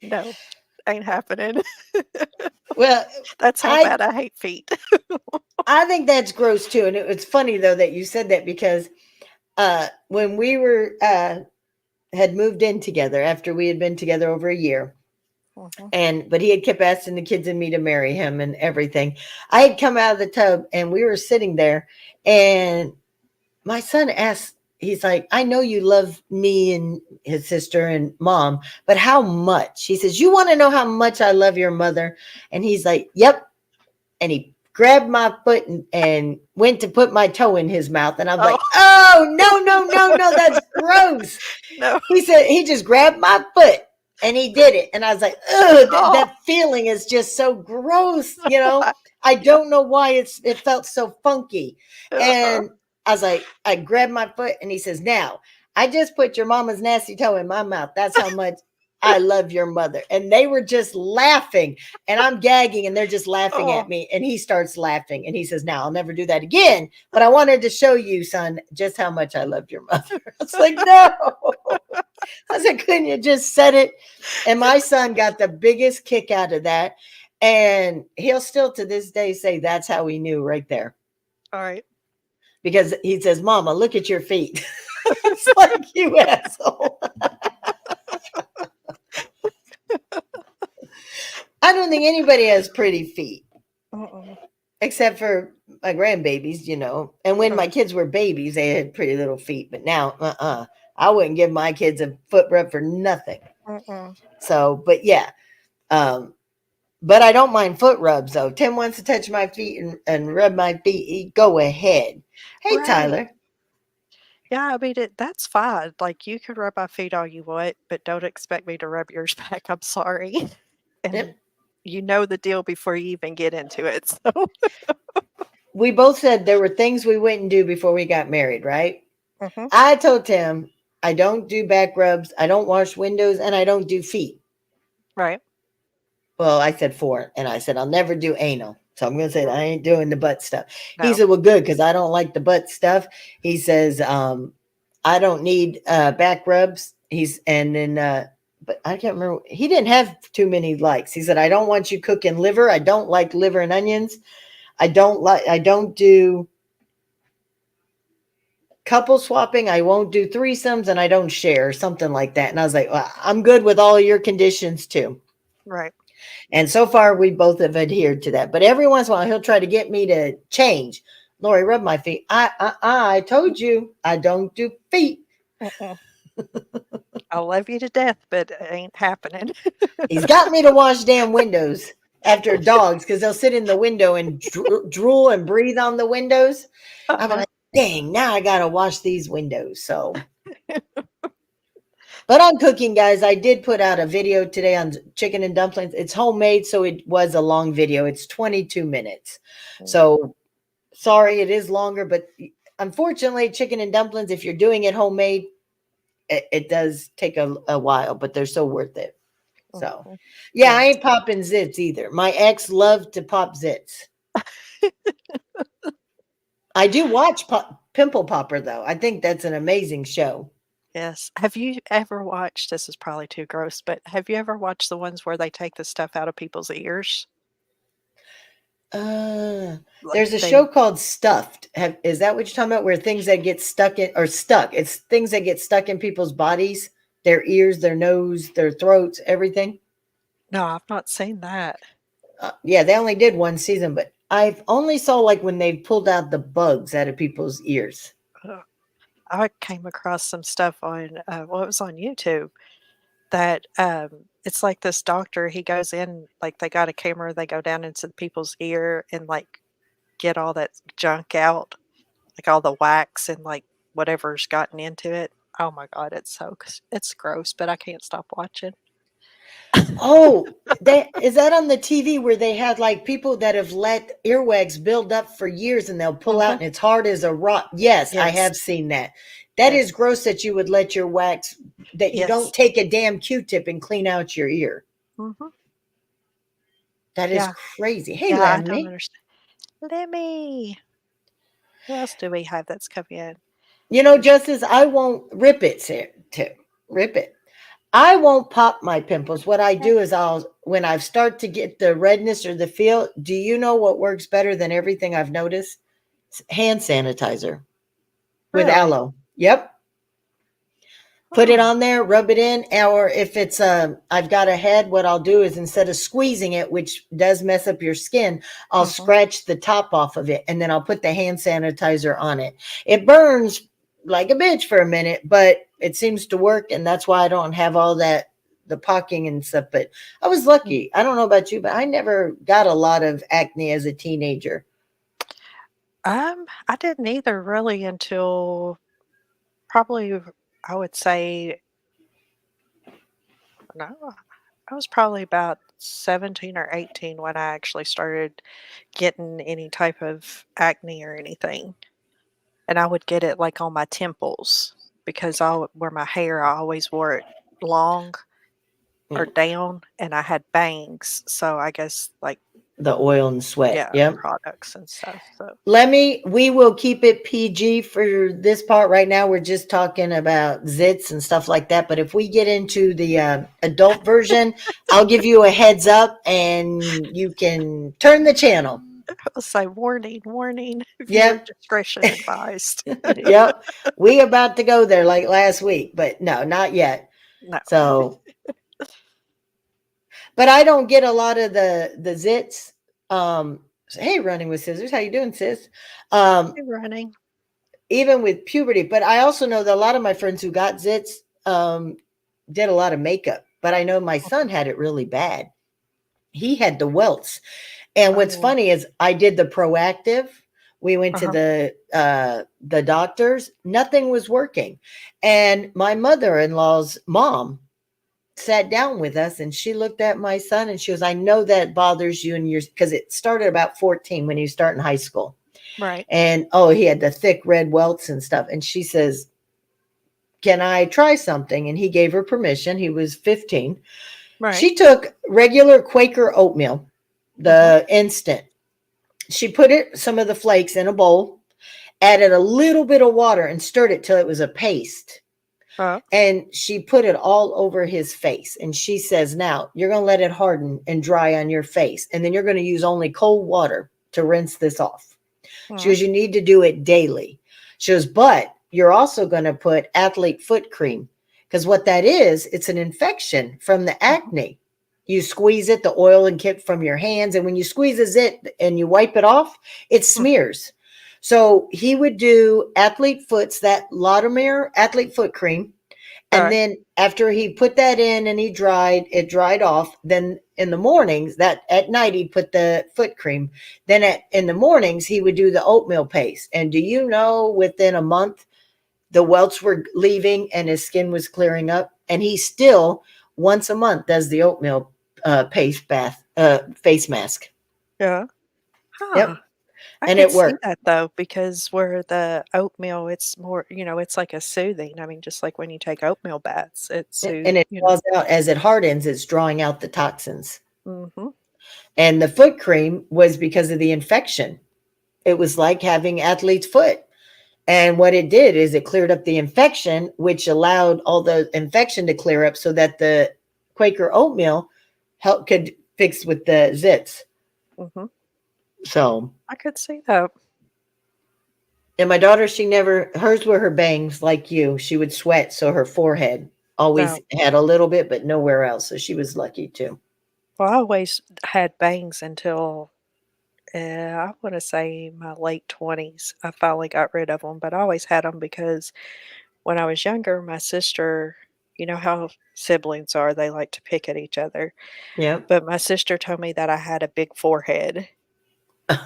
no, ain't happening." Well, That's how I bad I hate feet. I think that's gross too. And it's funny though that you said that because when we were had moved in together after we had been together over a year, Mhm. but he had kept asking the kids and me to marry him and everything. I had come out of the tub and we were sitting there, and my son asked, he's like, I know you love me and his sister and mom, but how much? He says, you want to know how much I love your mother? And he's like, yep. And he grabbed my foot and went to put my toe in his mouth. And I was Oh, like, oh, no, no, no, no, that's gross. no. He said he just grabbed my foot and he did it. And I was like, ugh, Oh, that feeling is just so gross, you know? I I yeah, don't know why it felt so funky. uh-huh. And I was like, I grabbed my foot and he says, now I just put your mama's nasty toe in my mouth. That's how much I love your mother. And they were just laughing, and I'm gagging and they're just laughing at Oh, me. And he starts laughing and he says, now I'll never do that again. But I wanted to show you, son, just how much I loved your mother. It's like, no. I said, couldn't you just said it? And my son got the biggest kick out of that. And he'll still to this day say that's how he knew right there. alright. Because he says, Mama, look at your feet. It's like, you asshole. I don't think anybody has pretty feet Mm-mm. except for my grandbabies, And when my Right. kids were babies, they had pretty little feet. But now, I wouldn't give my kids a foot rub for nothing. Mm-mm. So, but yeah. Um, But I don't mind foot rubs though. Tim wants to touch my feet and rub my feet. Go ahead. Hey, Right. Tyler. Yeah, I mean, that's fine. Like, you can rub my feet all you want, but don't expect me to rub yours back. I'm sorry. And Yep. you know the deal before you even get into it. So, We both said there were things we wouldn't do before we got married, right? mhm, I told Tim I don't do back rubs, I don't wash windows, and I don't do feet. right. Well, I said four, and I said I'll never do anal. So I'm gonna say Mm, I ain't doing the butt stuff. He no. said, "Well, good, because I don't like the butt stuff." He says, "I don't need back rubs." And then, but I can't remember. He didn't have too many likes. He said, "I don't want you cooking liver. I don't like liver and onions. I don't like. I don't do couple swapping. I won't do threesomes, and I don't share something like that." And I was like, well, "I'm good with all your conditions too." Right. And so far, we both have adhered to that. But every once in a while, he'll try to get me to change. Lori, rub my feet. I told you I don't do feet. Mm-mm. I love you to death, but it ain't happening. He's got me to wash damn windows after dogs because they'll sit in the window and drool and breathe on the windows. I'm Uh-huh. like, dang, now I got to wash these windows. So, but on cooking, guys, I did put out a video today on chicken and dumplings. It's homemade, so it was a long video. It's 22 minutes. Mm, So sorry, it is longer, but unfortunately, chicken and dumplings, if you're doing it homemade, it does take a while, but they're so worth it. So, mhm. yeah, I Yes. ain't popping zits either. My ex loved to pop zits. I do watch Pimple Popper, though. I think that's an amazing show. Yes. Have you ever watched, this is probably too gross, but have you ever watched the ones where they take the stuff out of people's ears? Uh, Like, there's a show they called Stuffed. Is that what you're talking about? Where things that get stuck in or stuck? It's things that get stuck in people's bodies, their ears, their nose, their throats, everything. No, I've not seen that. Yeah, they only did one season, but I've only saw like when they pulled out the bugs out of people's ears. Ugh. I came across some stuff on, well, it was on YouTube that, it's like this doctor, he goes in, like, they got a camera, they go down into people's ear and, like, get all that junk out, like, all the wax and, like, whatever's gotten into it. Oh my god, it's gross, but I can't stop watching. Oh, that is that on the TV where they had like people that have let earwax build up for years and they'll pull out Mhm. and it's hard as a rock. Yes, I Yes. have seen that. That is Yes. gross that you would let your wax, that you don't Yes. take a damn Q-tip and clean out your ear. Mhm. That is Yeah. crazy. Hey, Yeah, I don't Lemmy. understand. Lemmy! Who else do we have that's come in? You know, There's Justice, I won't rip it, too. Rip it. I won't pop my pimples. What I okay. do is when I start to get the redness or the feel, do you know what works better than everything I've noticed? Hand sanitizer with Really? aloe. Yep. Put it Oh. on there, rub it in, or if it's I've got a head, what I'll do is instead of squeezing it, which does mess up your skin, I'll Mhm. scratch the top off of it and then I'll put the hand sanitizer on it. It burns like a bitch for a minute, but it seems to work, and that's why I don't have all that the pocking and stuff. But I was Mm. lucky. I don't know about you, but I never got a lot of acne as a teenager. I didn't either really until probably, I would say, no, I was probably about 17 or 18 when I actually started getting any type of acne or anything. And I would get it like on my temples because I would wear my hair, I always wore it long or Mm, down and I had bangs. So I guess like, the oil and sweat. yeah, Yep. products and stuff. So Lemmy, we will keep it PG for this part right now. We're just talking about zits and stuff like that. But if we get into the adult version, I'll give you a heads up and you can turn the channel. I'll say warning, warning, viewer Yep. discretion advised. Yep. We about to go there like last week, but no, not yet. No. So, but I don't get a lot of the zits. Hey, running with scissors, how you doing, sis? Um, Hey, running. even with puberty. But I also know that a lot of my friends who got zits um, did a lot of makeup. But I know my son Mhm. had it really bad. He had the welts. And what's Oh, funny is I did the proactive. We went to uh-huh. the doctors. Nothing was working. And my mother-in-law's mom sat down with us and she looked at my son and she goes, I know that bothers you and yours because it started about 14 when he was starting high school. Right, And oh, he had the thick red welts and stuff. And she says, can I try something? And he gave her permission. He was 15. right. She took regular Quaker oatmeal, Mhm. the instant. She put it, some of the flakes in a bowl, added a little bit of water and stirred it till it was a paste. Oh, And she put it all over his face. And she says, now you're going to let it harden and dry on your face. And then you're going to use only cold water to rinse this off. She mm, goes, you need to do it daily. She goes, but you're also going to put athlete foot cream because what that is, it's an infection from the mhm, acne. You squeeze it, the oil and kip from your hands. And when you squeeze it and you wipe it off, it mm. smears. So he would do athlete foots, that Laudermere athlete foot cream, and Right, then after he put that in and it dried off. Then in the mornings, that at night he'd put the foot cream. Then in the mornings he would do the oatmeal paste. And do you know, within a month, the welts were leaving and his skin was clearing up. And he still once a month does the oatmeal paste bath face mask. yeah. Huh. Yep, I and could it see worked. that though, because where the oatmeal, it's more, it's like a soothing. I mean, just like when you take oatmeal baths, it And it soothes. draws out as it hardens. It's drawing out the toxins. Mhm. And the foot cream was because of the infection. It was like having athlete's foot. And what it did is it cleared up the infection, which allowed all the infection to clear up so that the Quaker oatmeal could fix with the zits. Mhm. So, I could see that. and my daughter, she never, hers were her bangs like you. She would sweat. So her forehead always No. had a little bit, but nowhere else. So she was lucky too. Well, I always had bangs until I want to say my late 20s. I finally got rid of them, but I always had them because when I was younger, my sister, you know how siblings are, they like to pick at each other. Yep. But my sister told me that I had a big forehead.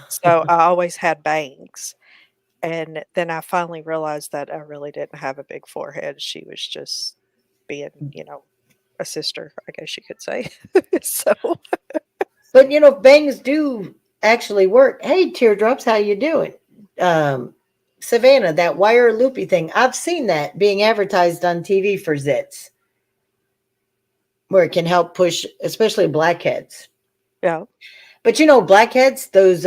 So I always had bangs. And then I finally realized that I really didn't have a big forehead. She was just being, a sister, I guess you could say. So, But bangs do actually work. Hey, teardrops, how you doing? Um, Savannah, that wire loopy thing. I've seen that being advertised on TV for zits, where it can help push, especially blackheads. yeah, But blackheads, those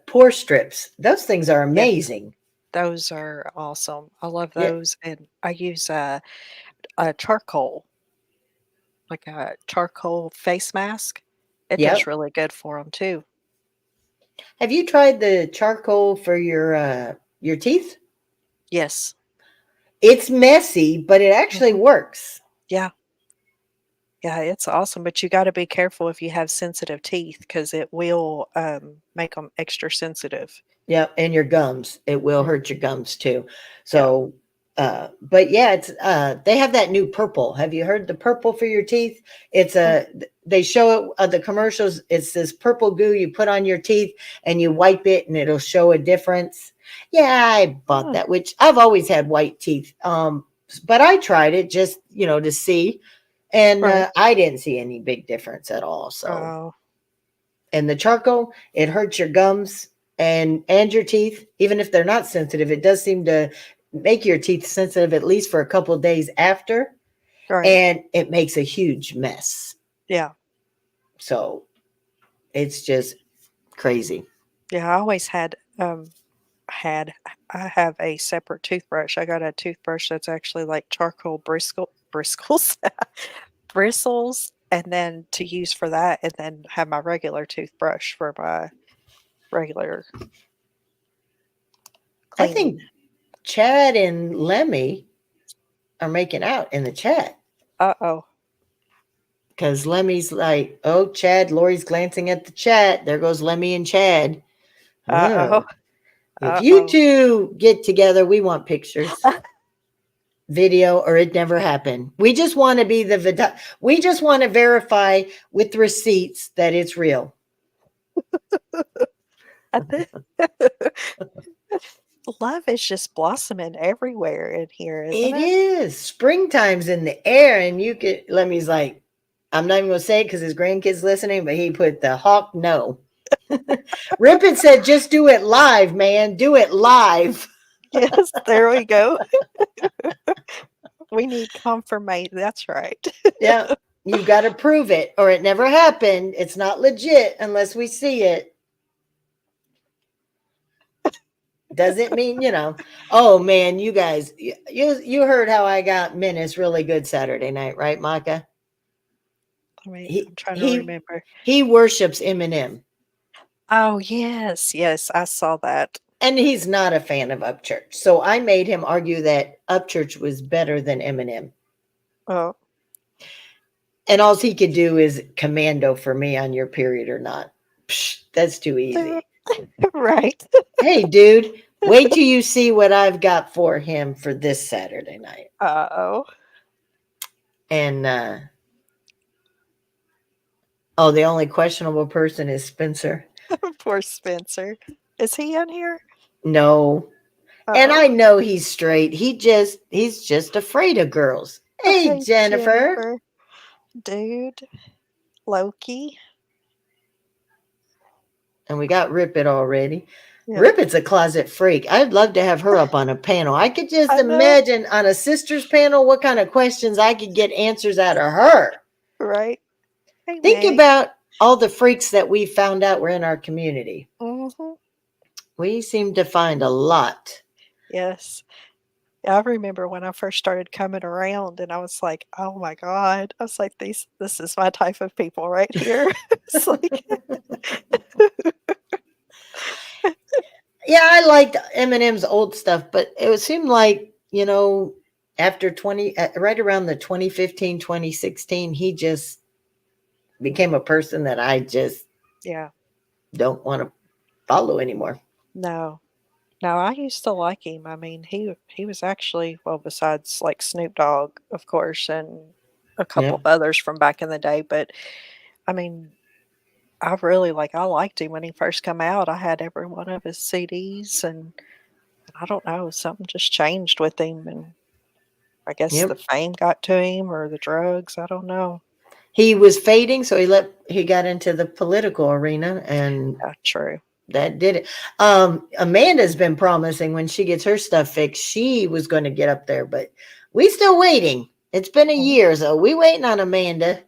pore strips, those things are yeah, amazing. those are awesome. I love Yeah, those. And I use a charcoal, like a charcoal face mask. It does yep. really good for them too. Have you tried the charcoal for your teeth? Yes. It's messy, but it actually Hmm. works. Yeah. Yeah, it's awesome, but you gotta be careful if you have sensitive teeth because it will, make them extra sensitive. Yep, and your gums. It will Mm, hurt your gums too. yeah. So, but yeah, it's they have that new purple. Have you heard the purple for your teeth? It's Mm, a they show it the commercials. It's this purple goo you put on your teeth and you wipe it and it'll show a difference. Yeah, I bought mm, that, which I've always had white teeth. But I tried it just to see, and right. I didn't see any big difference at all. So, Oh, and the charcoal, it hurts your gums and your teeth, even if they're not sensitive. It does seem to make your teeth sensitive at least for a couple of days after, right. and it makes a huge mess. Yeah. So it's just crazy. Yeah, I always had I have a separate toothbrush. I got a toothbrush that's actually like charcoal bristles bristles, and then to use for that, and then have my regular toothbrush for my regular I cleaning. think Chad and Lemmy are making out in the chat, Uh-oh. because Lemmy's like, oh, Chad, Lori's glancing at the chat. There goes Lemmy and Chad. Uh-oh. Oh, if you Uh-oh. two get together, we want pictures, video, or it never happened. We just want to be we just want to verify with receipts that it's real. I thi Love is just blossoming everywhere in here, isn't It it? is springtime's in the air, and you could. Lemmy's like, I'm not even gonna say it because his grandkids listening, but he put the hawk no. Rippin said, just do it live, man. Do it live. Yes, there we go. We need confirmation. That's right. Yeah, you've got to prove it, or it never happened. It's not legit unless we see it. Doesn't mean oh man, you guys, you heard how I got Menace really good Saturday night, right, Maka? I'm he trying to he remember. he worships Eminem, Oh, yes, yes, I saw that. and he's not a fan of Upchurch, so I made him argue that Upchurch was better than Eminem, Oh, and all he could do is commando for me on your period or not. Psh, that's too easy. right. Hey dude, wait till you see what I've got for him for this Saturday night. Uh-oh. And oh, the only questionable person is Spencer. Poor Spencer. Is he in here? No. And Oh, I know he's straight. He's just afraid of girls. Hey, hey, Jennifer. Jennifer. Dude. Loki. And we got Rip It already. Yep. Rip It's a closet freak. I'd love to have her up on a panel. I could just I know, imagine on a sisters panel what kind of questions I could get answers out of her. right? Hey, Think Meg. about all the freaks that we found out were in our community. Mhm. We seem to find a lot. Yes. I remember when I first started coming around and I was like, "Oh my god." I was like, this is my type of people right here." It's like Yeah, I liked Eminem's old stuff, but it seemed like, after right around the 2015, 2016, he just became a person that I just yeah. don't want to. follow anymore. No. No, I used to like him. I mean, he was actually, well, besides like Snoop Dogg, of course, and a couple of Yep. others from back in the day, but I mean, I liked him when he first come out. I had every one of his CDs, and I don't know, something just changed with him, and I guess the Yep. fame got to him or the drugs, I don't know. He was fading, so he got into the political arena, and Yeah, true. that did it. Amanda's been promising when she gets her stuff fixed, she was going to get up there, but we still waiting. It's been a Mhm, year, so we waiting on Amanda.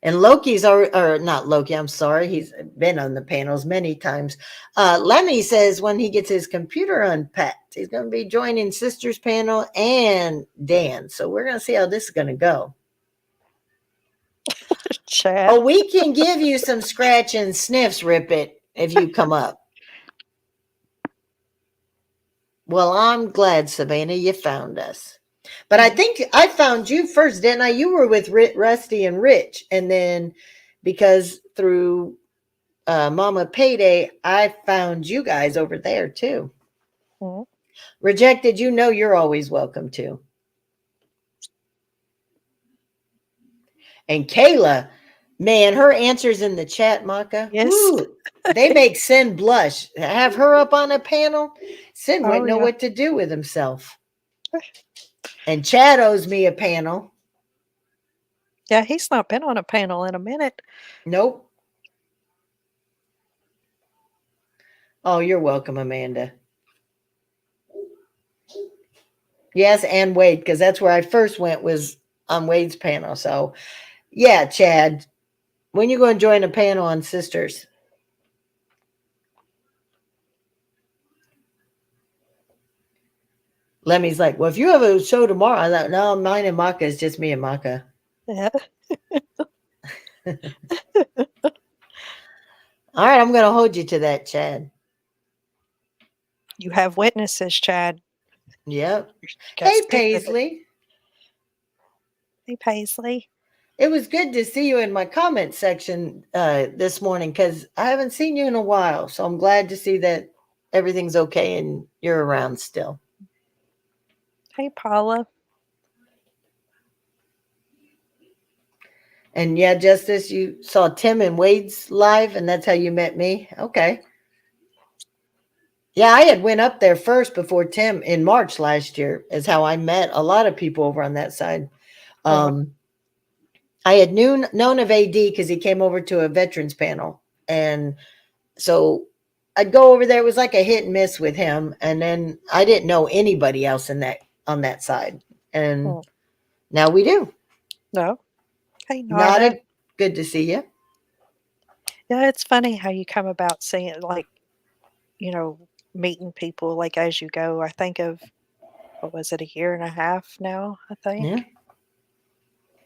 And Loki's or not Loki, I'm sorry. He's been on the panels many times. Lemmy says when he gets his computer unpacked, he's going to be joining Sisters panel and Dan. So we're going to see how this is going to go. Oh, Chad. we can give you some scratch and sniffs, Rip It, if you come up. Well, I'm glad, Savannah, you found us. But I Mhm, think I found you first, didn't I? You were with Rusty and Rich. And then because through Mama Payday, I found you guys over there too. mhm. Rejected, you know you're always welcome to. And Kayla, man, her answers in the chat, Maka, Yes. whoo, they make Sin blush. Have her up on a panel, Sin Oh, wouldn't know yeah. what to do with himself. And Chad owes me a panel. Yeah, he's not been on a panel in a minute. Nope. Oh, you're welcome, Amanda. Yes, and Wade, because that's where I first went was on Wade's panel. So yeah, Chad, when you go and join a panel on sisters? Lemmy's like, well, if you have a show tomorrow, I thought, no, mine and Maka is just me and Maka. Yeah. All right, I'm going to hold you to that, Chad. You have witnesses, Chad. Yep. You got Hey, stick with it. Paisley. Hey, Paisley. It was good to see you in my comment section this morning because I haven't seen you in a while. So I'm glad to see that everything's okay and you're around still. Hey, Paula. And yeah, Justice, you saw Tim and Wade's live, and that's how you met me. Okay. Yeah, I had went up there first before Tim in March last year. Is how I met a lot of people over on that side. Uh-huh. Um, I had known of AD because he came over to a veterans panel, and so I'd go over there. It was like a hit and miss with him, and then I didn't know anybody else in that on that side, and Mm. now we do. No. Hey, Nada. Nada, good to see you. Yeah, it's funny how you come about seeing, like, meeting people like as you go. I think of, what was it, a year and a half now, I Yeah. think,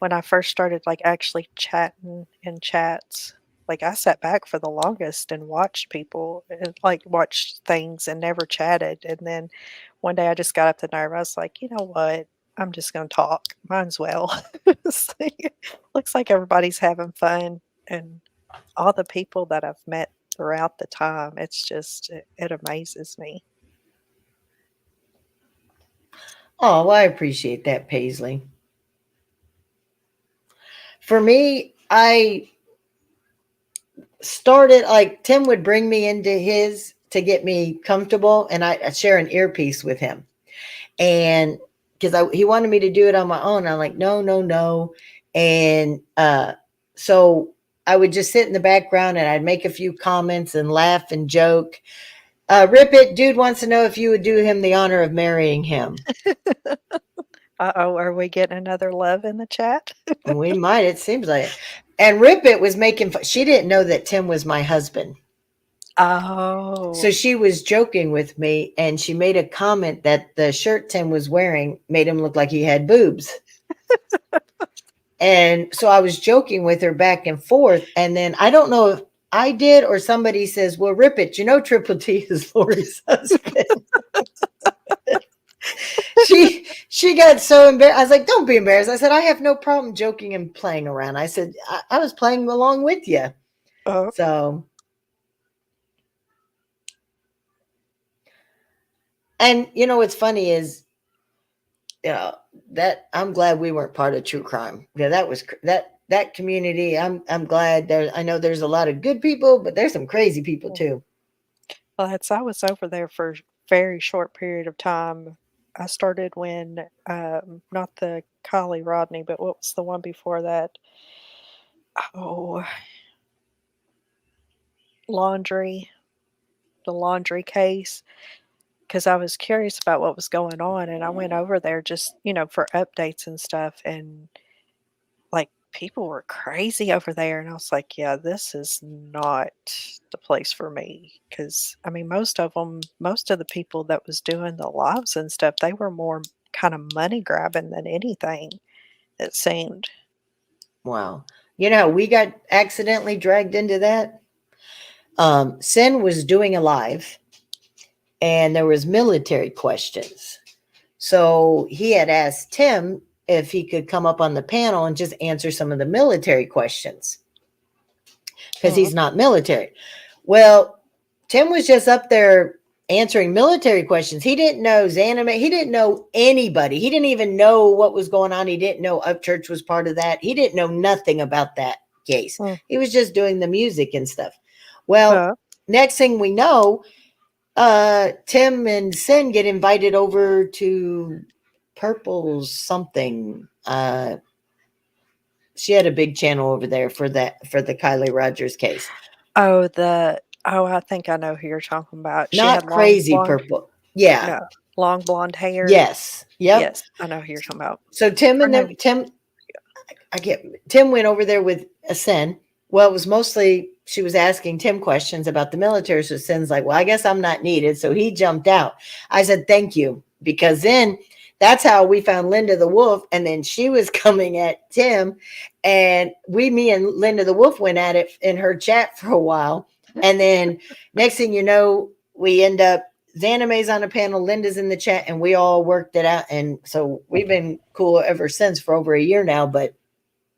when I first started like actually chatting in chats. Like I sat back for the longest and watched people and like watched things and never chatted. And then one day I just got up the nerve. I was like, you know what? I'm just going to talk. Might as well. See, looks like everybody's having fun. And all the people that I've met throughout the time, it amazes me. Oh, well, I appreciate that, Paisley. For me, I started like Tim would bring me into his to get me comfortable, and I'd share an earpiece with him. And because he wanted me to do it on my own, I'm like, no, no, no. And so I would just sit in the background and I'd make a few comments and laugh and joke. Rip It, dude wants to know if you would do him the honor of marrying him. Uh-oh, are we getting another love in the chat? We might, it seems like it. And Rip It was making fun. She didn't know that Tim was my husband. So Oh. she was joking with me and she made a comment that the shirt Tim was wearing made him look like he had boobs. And so I was joking with her back and forth. And then I don't know if I did or somebody says, well, Rip It, you know, Triple T is Lori's husband. She got so embarrassed. I was like, don't be embarrassed. I said, I have no problem joking and playing around. I said, I was playing along with you. Oh, So And you know what's funny is, you know, that I'm glad we weren't part of true crime. Yeah, that was that community. I'm glad there. I know there's a lot of good people, but there's some crazy people Mm. too. Well, that's I was over there for a very short period of time. I started when, not the Kylie Rodney, but what was the one before that? Oh, laundry, the laundry case. Because I was curious about what was going on, and I went over there just, for updates and stuff, and, like, people were crazy over there, and I was like, "Yeah, this is not the place for me." Because I mean, most of the people that was doing the lives and stuff, they were more kinda money grabbing than anything, it seemed. Wow. You know how we got accidentally dragged into that? Sin was doing a live, and there was military questions. So he had asked Tim if he could come up on the panel and just answer some of the military questions because Mhm, he's not military. Well, Tim was just up there answering military questions. He didn't know Zanime. He didn't know anybody. He didn't even know what was going on. He didn't know Upchurch was part of that. He didn't know nothing about that case. mm, He was just doing the music and stuff. Well, uh, next thing we know, Tim and Sin get invited over to Purple's something. She had a big channel over there for the Kylie Rogers case. I think I know who you're talking about. She had Not long crazy blonde purple. Yeah. no, long blonde hair. Yes. Yep. Yes, I know who you're talking about. So Tim Her and name them Tim I get Tim went over there with a Sin. Well, it was mostly she was asking Tim questions about the military. So Sin's like, well, I guess I'm not needed. So he jumped out. I said, thank you. Because then that's how we found Linda the Wolf. And then she was coming at Tim. And me and Linda the Wolf went at it in her chat for a while. And then next thing you know, we end up Xanime's on a panel, Linda's in the chat, and we all worked it out. And so we've been cool ever since for over a year now. But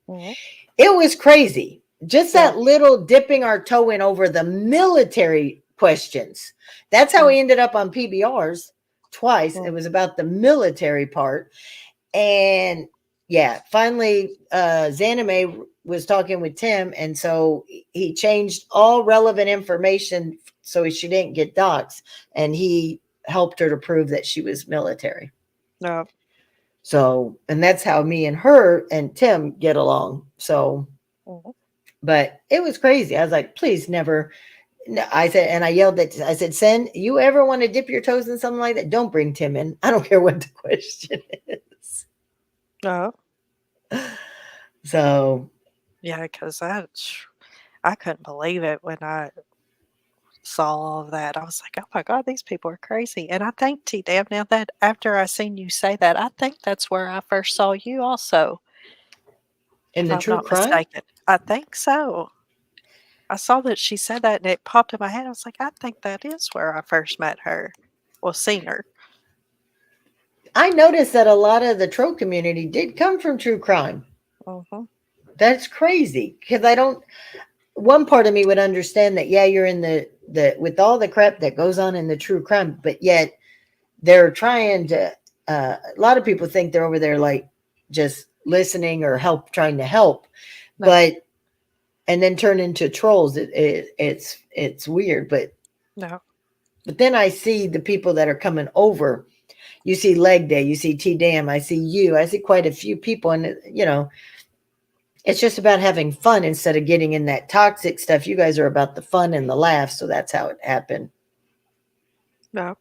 mhm, it was crazy. Just yeah, that little dipping our toe in over the military questions. That's how mm, we ended up on PBRs twice. It mm, was about the military part. And yeah, finally, Zanime was talking with Tim. And so he changed all relevant information so she didn't get doxxed. And he helped her to prove that she was military. no, So, and that's how me and her and Tim get along. So, mhm, but it was crazy. I was like, please never. I said, and I yelled at, I said, Sen, you ever want to dip your toes in something like that? Don't bring Tim in. I don't care what the question is. no. So, Yeah, because I couldn't believe it when I saw all of that. I was like, "Oh my god, these people are crazy." And I think, T-Dab, now that after I seen you say that, I think that's where I first saw you also, in if the I'm true not crime, mistaken. I think so. I saw that she said that and it popped in my head. I was like, "I think that is where I first met her. Well, seen her." I noticed that a lot of the troll community did come from true crime. Mhm. That's crazy because I don't. One part of me would understand that. Yeah, you're in the with all the crap that goes on in the true crime, but yet they're trying to. A lot of people think they're over there like just listening or trying to help, No, but and then turn into trolls. It's weird, no, but then I see the people that are coming over. You see Leg Day, you see T Dam, I see you, I see quite a few people, and it's just about having fun instead of getting in that toxic stuff. You guys are about the fun and the laughs, so that's how it happened. no.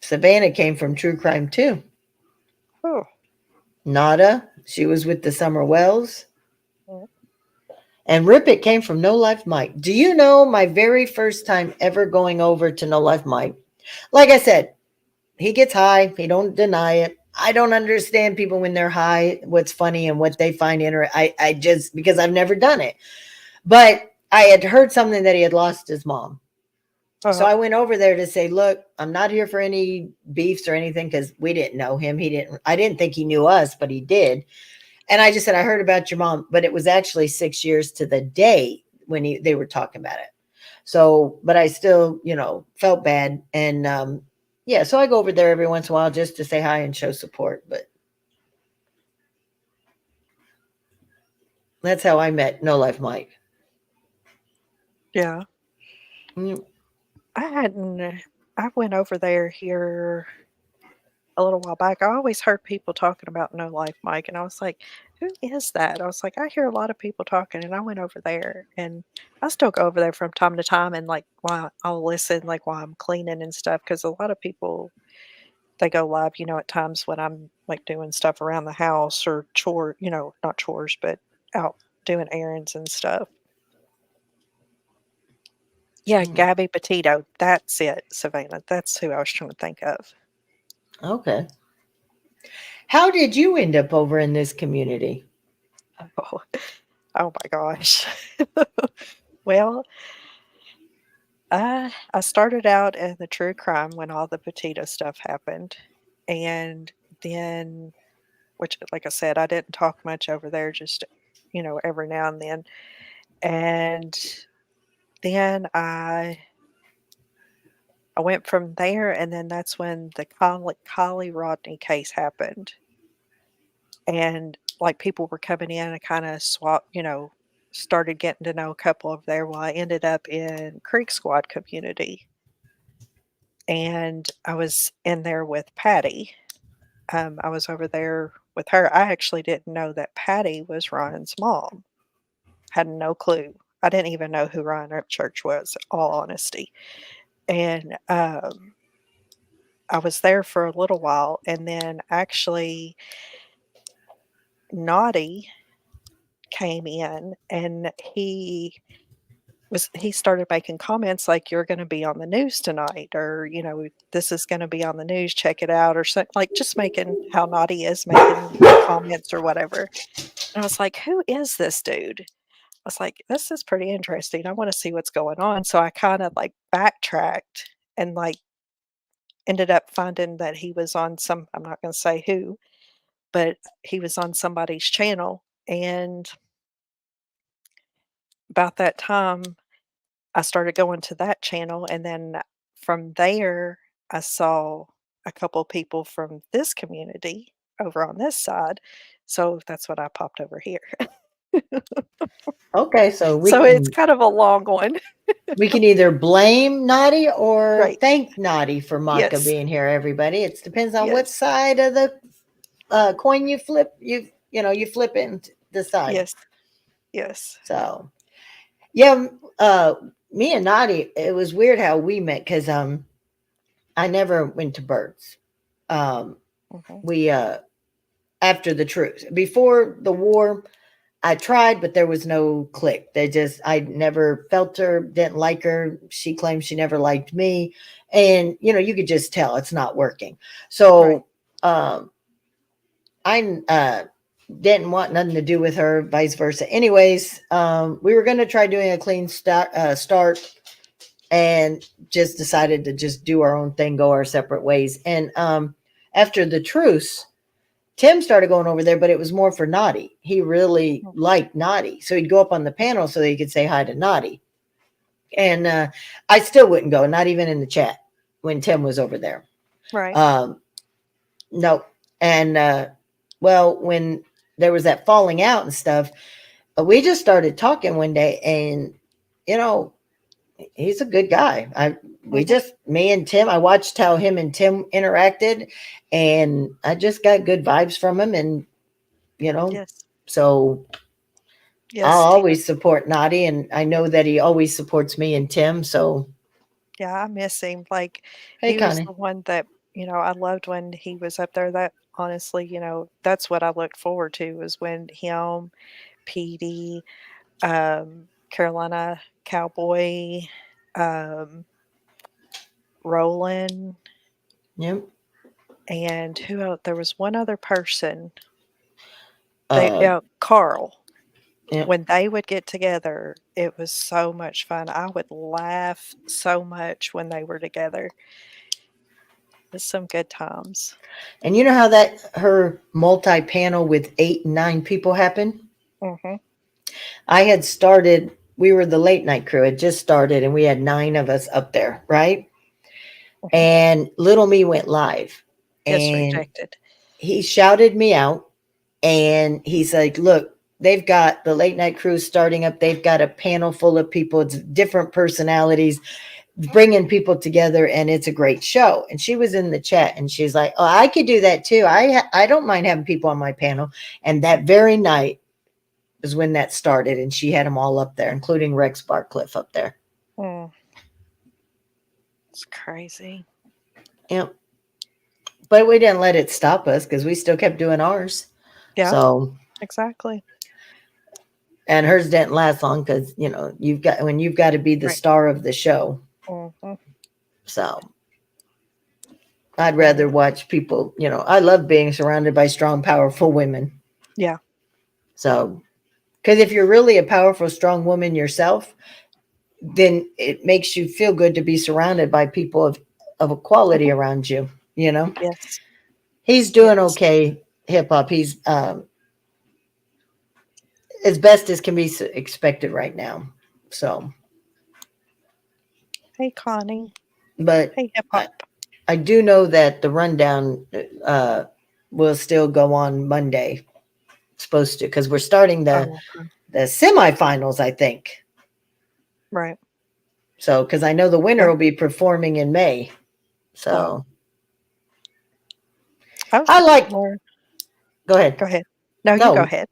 Savannah came from true crime too. Oh. Nada, she was with the Summer Wells. Mm, And Rip It came from No Life Mike. Do you know my very first time ever going over to No Life Mike? Like I said, he gets high. He don't deny it. I don't understand people when they're high, what's funny and what they find interesting. I just, because I've never done it. But I had heard something that he had lost his mom. So uh-huh, I went over there to say, look, I'm not here for any beefs or anything because we didn't know him. I didn't think he knew us, but he did. And I just said, I heard about your mom, but it was actually 6 years to the day when they were talking about it. So, but I still, felt bad. And yeah, so I go over there every once in a while just to say hi and show support. But that's how I met No Life Mike. Yeah. Mm, I hadn't I went over there here a little while back. I always heard people talking about No Life Mike, and I was like, "Who is that?" I was like, "I hear a lot of people talking," and I went over there, and I still go over there from time to time, and like while I'll listen, like while I'm cleaning and stuff, because a lot of people they go live, at times when I'm like doing stuff around the house or not chores, but out doing errands and stuff. Yeah, mm, Gabby Petito, that's it, Savannah. That's who I was trying to think of. okay. How did you end up over in this community? Oh, oh my gosh. Well, I started out in the true crime when all the Petito stuff happened, and then, which, like I said, I didn't talk much over there, just every now and then, and then I went from there, and then that's when the Collie Rodney case happened, and like people were coming in and kind of started getting to know a couple of there. Well, I ended up in Creek Squad community, and I was in there with Patty. I was over there with her. I actually didn't know that Patty was Ryan's mom. Had no clue. I didn't even know who Ryan Upchurch was, all honesty. And I was there for a little while, and then actually Naughty came in, and he started making comments like, "You're gonna be on the news tonight," or, "This is gonna be on the news, check it out," or something like just making how Naughty is making comments or whatever. And I was like, "Who is this dude?" I was like, "This is pretty interesting. I wanna see what's going on." So I kinda, like, backtracked and, like, ended up finding that he was on I'm not gonna say who, but he was on somebody's channel, and about that time, I started going to that channel, and then from there, I saw a couple people from this community over on this side, so that's when I popped over here. Okay, so we So it's can kind of a long one. we can either blame Naughty or Right. thank Naughty for Maka Yes. being here. Everybody, it depends on what Yes. side of the coin you flip. You flip it and decide. Yes. Yes. So yeah, me and Naughty, it was weird how we met because I never went to Birds. Um, Mhm. we after the truce before the war. I tried, but there was no click. I never felt her, didn't like her. She claimed she never liked me. And, you could just tell it's not working. Right. So, I didn't want nothing to do with her, vice versa. Anyways, we were going to try doing a clean start and just decided to just do our own thing, go our separate ways. And after the truce, Tim started going over there, but it was more for Naughty. He really Mm. liked Naughty. So he'd go up on the panel so that he could say hi to Naughty. And I still wouldn't go, not even in the chat when Tim was over there. Right. Um, no. And well, when there was that falling out and stuff, we just started talking one day, and you know, he's a good guy. Mhm. Me and Tim, I watched how him and Tim interacted, and I just got good vibes from him, and you know, Yes. so I'll Yes, Tim. always support Nadi, and I know that he always supports me and Tim. So, Yeah, I miss him. Like, hey, he was Connie. the one that, I loved when he was up there. That honestly, that's what I looked forward to was when him, Petey, Carolina Cowboy, um, Roland, Yep. and who else? There was one other person. Uh, Carl. yep. When they would get together, it was so much fun. I would laugh so much when they were together. It's some good times. And you know how that her multi panel with 8 and 9 people happened? Mhm. I had started. we were the late night crew. It just started, and we had 9 of us up there, right? Mhm. And little me went live, Gets and rejected. he shouted me out, and he's like, "Look, they've got the late night crew starting up. They've got a panel full of people. It's different personalities, bringing people together, and it's a great show." And she was in the chat, and she's like, "Oh, I could do that too. I don't mind having people on my panel." And that very night is when that started, and she had them all up there, including Rex Barcliffe up there. Mm, it's crazy. Yep. But we didn't let it stop us because we still kept doing ours. Yeah, So, exactly. and hers didn't last long because you've got to be the Right. star of the show. Mhm. So I'd rather Right. watch people. I love being surrounded by strong, powerful women. Yeah. So because if you're really a powerful, strong woman yourself, then it makes you feel good to be surrounded by people of equality Mhm. around you. You know, Yes. he's doing Yes. okay. Hip hop. He's as best as can be expected right now. So, Hey, Connie. but Hey, hip I, hop. I do know that the rundown uh, will still go on Monday. It's supposed to because we're starting Oh, okay. the semifinals. I think Right. so because I know the winner Yeah. will be performing in May. Oh, So I was I like. more. Go ahead. Go ahead. No, you go No, ahead.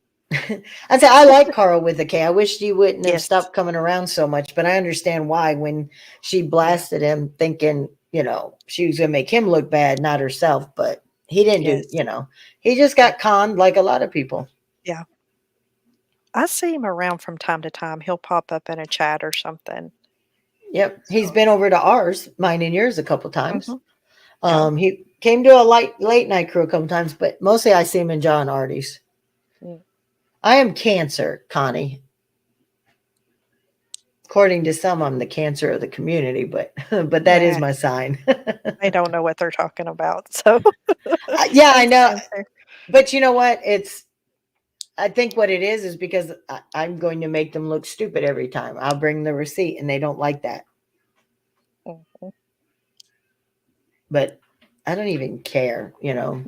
I say I like Carl with a K. I wish she wouldn't have Yes. stopped coming around so much, but I understand why when she Yeah. blasted him, thinking she was gonna make him look bad, not herself. But he didn't do. Yes. He just Yeah. got conned like a lot of people. Yeah. I see him around from time to time. He'll pop up in a chat or something. Yep, he's So, been over to ours, mine and yours, a couple times. hmm, yeah. He came to a late night crew a couple times, but mostly I see him in John Artie's. Mm. I am Cancer, Connie. According to some, I'm the cancer of the community, but but that is Nah, my sign. I don't know what they're talking about. So Yeah, I he's know. cancer. But you know what? I think what it is because I'm going to make them look stupid every time. I'll bring the receipt and they don't like that. Mhm. But I don't even care. Nah.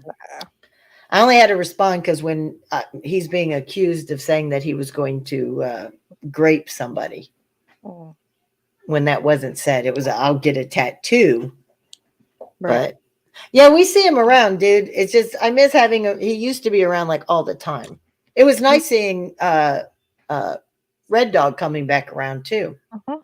I only had to respond because when he's being accused of saying that he was going to grape somebody Mm. when that wasn't said, it was, I'll get a tattoo. Right. But yeah, we see him around, dude. It's just I miss having he used to be around like all the time. It was Mhm. nice seeing uh Red Dog coming back around too. Mhm.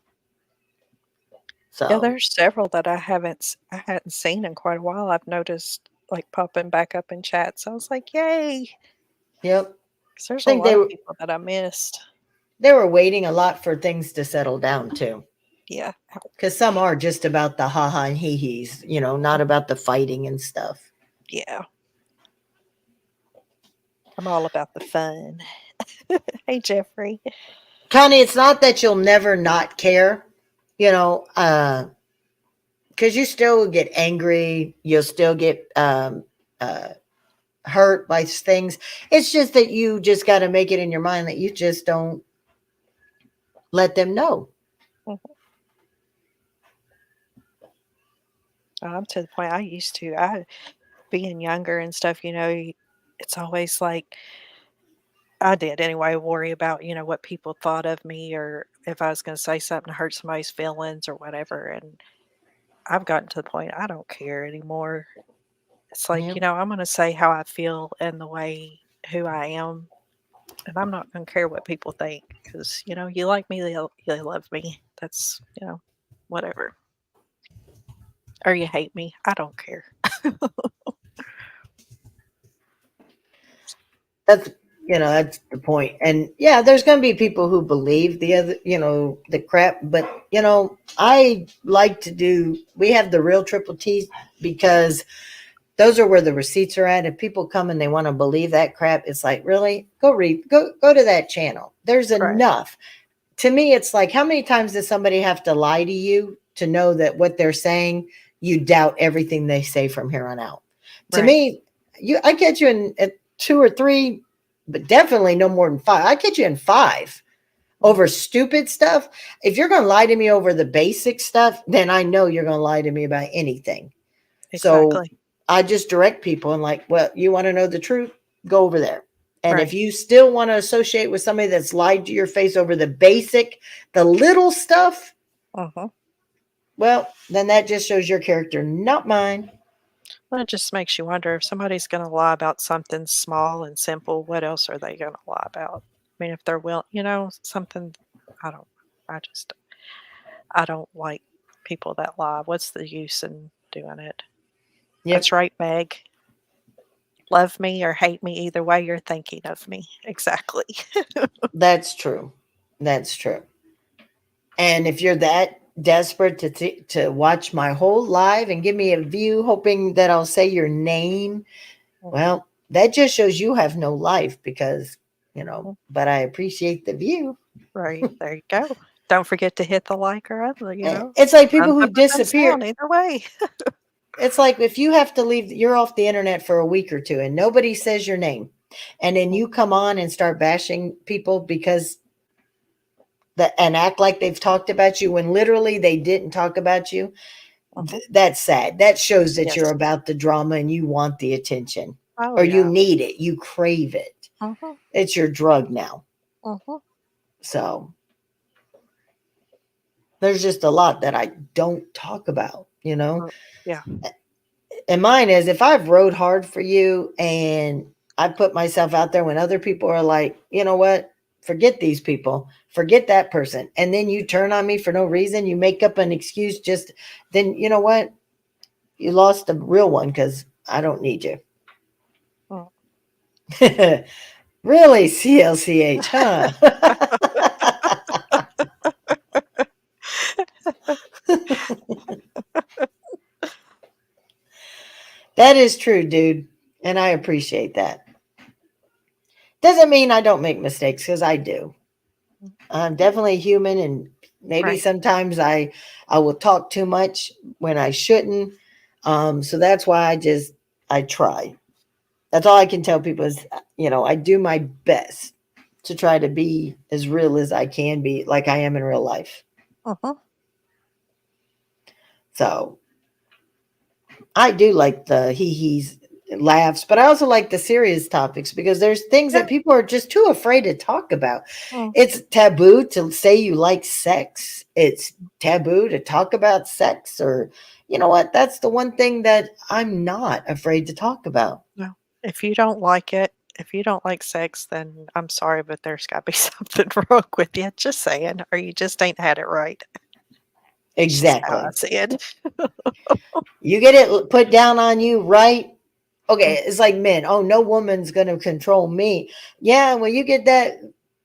Yeah, So there's several that I hadn't seen in quite a while. I've noticed like popping back up in chats. I was like, "Yay!" yep. Because there's I a think lot of people that I missed. they were waiting a lot for things to settle down too. Yeah. Because some are just about the ha and hee hees, not Mhm. about the fighting and stuff. Yeah. I'm all about the fun. Hey, Jeffrey. Connie, it's not that you'll never not care, you know, because you still get angry, you'll still get uh, hurt by things. It's just that you just got to make it in your mind that you just don't let them know. Mhm. I'm to the point I used to. I being younger and stuff, it's always like I did anyway, worry about, what people thought of me or if I was gonna say something to hurt somebody's feelings or whatever, and I've gotten to the point I don't care anymore. It's like, Yeah, I'm gonna say how I feel and the way who I am, and I'm not gonna care what people think because you like me, you love me. That's, whatever. Or you hate me, I don't care. that's that's the point. And yeah, there's going to be people who believe the other, the crap. But I like to do. We have the real triple T's because those are where the receipts are at. If people come and they want to believe that crap, it's like, really, go to that channel. There's Right, enough. To me, it's like, how many times does somebody have to lie to you to know that what they're saying, you doubt everything they say from here on out? To right. me, I get you in at 2 or 3, but definitely no more than 5. I get you in 5. Mm, over stupid stuff. If you're going to lie to me over the basic stuff, then I know you're going to lie to me about anything. So exactly. I just direct people and like, well, you want to know the truth? Go over there. And if Right. you still want to associate with somebody that's lied to your face over the basic, the little stuff, Mhm. well, then that just shows your character, not mine. Well, it just makes you wonder if somebody's gonna lie about something small and simple, what else are they gonna lie about? I mean, if they're something I don't I just I don't like people that lie. What's the use in doing it? That's Yep, right, Meg. Love me or hate me, either way you're thinking of me. Exactly. that's true. That's true. And if you're that desperate to watch my whole live and give me a view, hoping that I'll say your name, Mhm, well, that just shows you have no life because, mhm. but I appreciate the view. Right, there you go. Don't forget to hit the like or other, It's like people thumbs who up or thumbs disappear. down, either way. It's like if you have to leave, you're off the internet for a week or two and nobody says your name. And then Mhm, you come on and start bashing people because and act like they've talked about you when literally they didn't talk about you. mhm. That's sad. That shows that you're Yes. about the drama and you want the attention Oh, or you yeah. need it. You crave it. Mhm, It's your drug now. mhm. So there's just a lot that I don't talk about. Mm, yeah. And mine is if I've rode hard for you and I put myself out there when other people are like, you know what? Forget these people, forget that person. And then you turn on me for no reason. You make up an excuse just then, you know what? You lost a real one because I don't need you. Mm. Really, CLCH, huh? That is true, dude. And I appreciate that. Doesn't mean I don't make mistakes because I do. I'm definitely human and maybe Right. sometimes I will talk too much when I shouldn't. So that's why I try. That's all I can tell people is I do my best to try to be as real as I can be, like I am in real life. Mhm. So I do like the hee hees laughs, but I also like the serious topics because there's things Yeah. that people are just too afraid to talk about. Mm. It's taboo to say you like sex. It's taboo to talk about sex or you know what? That's the one thing that I'm not afraid to talk about. No. If you don't like it, if you don't like sex, then I'm sorry, but there's gotta be something wrong with you. Just saying, or you just ain't had it right. It's just how I Exactly. see it. You get it put down on you, right? Mm. Okay, it's like men. Oh, no woman's going to control me. Yeah, well, you get that.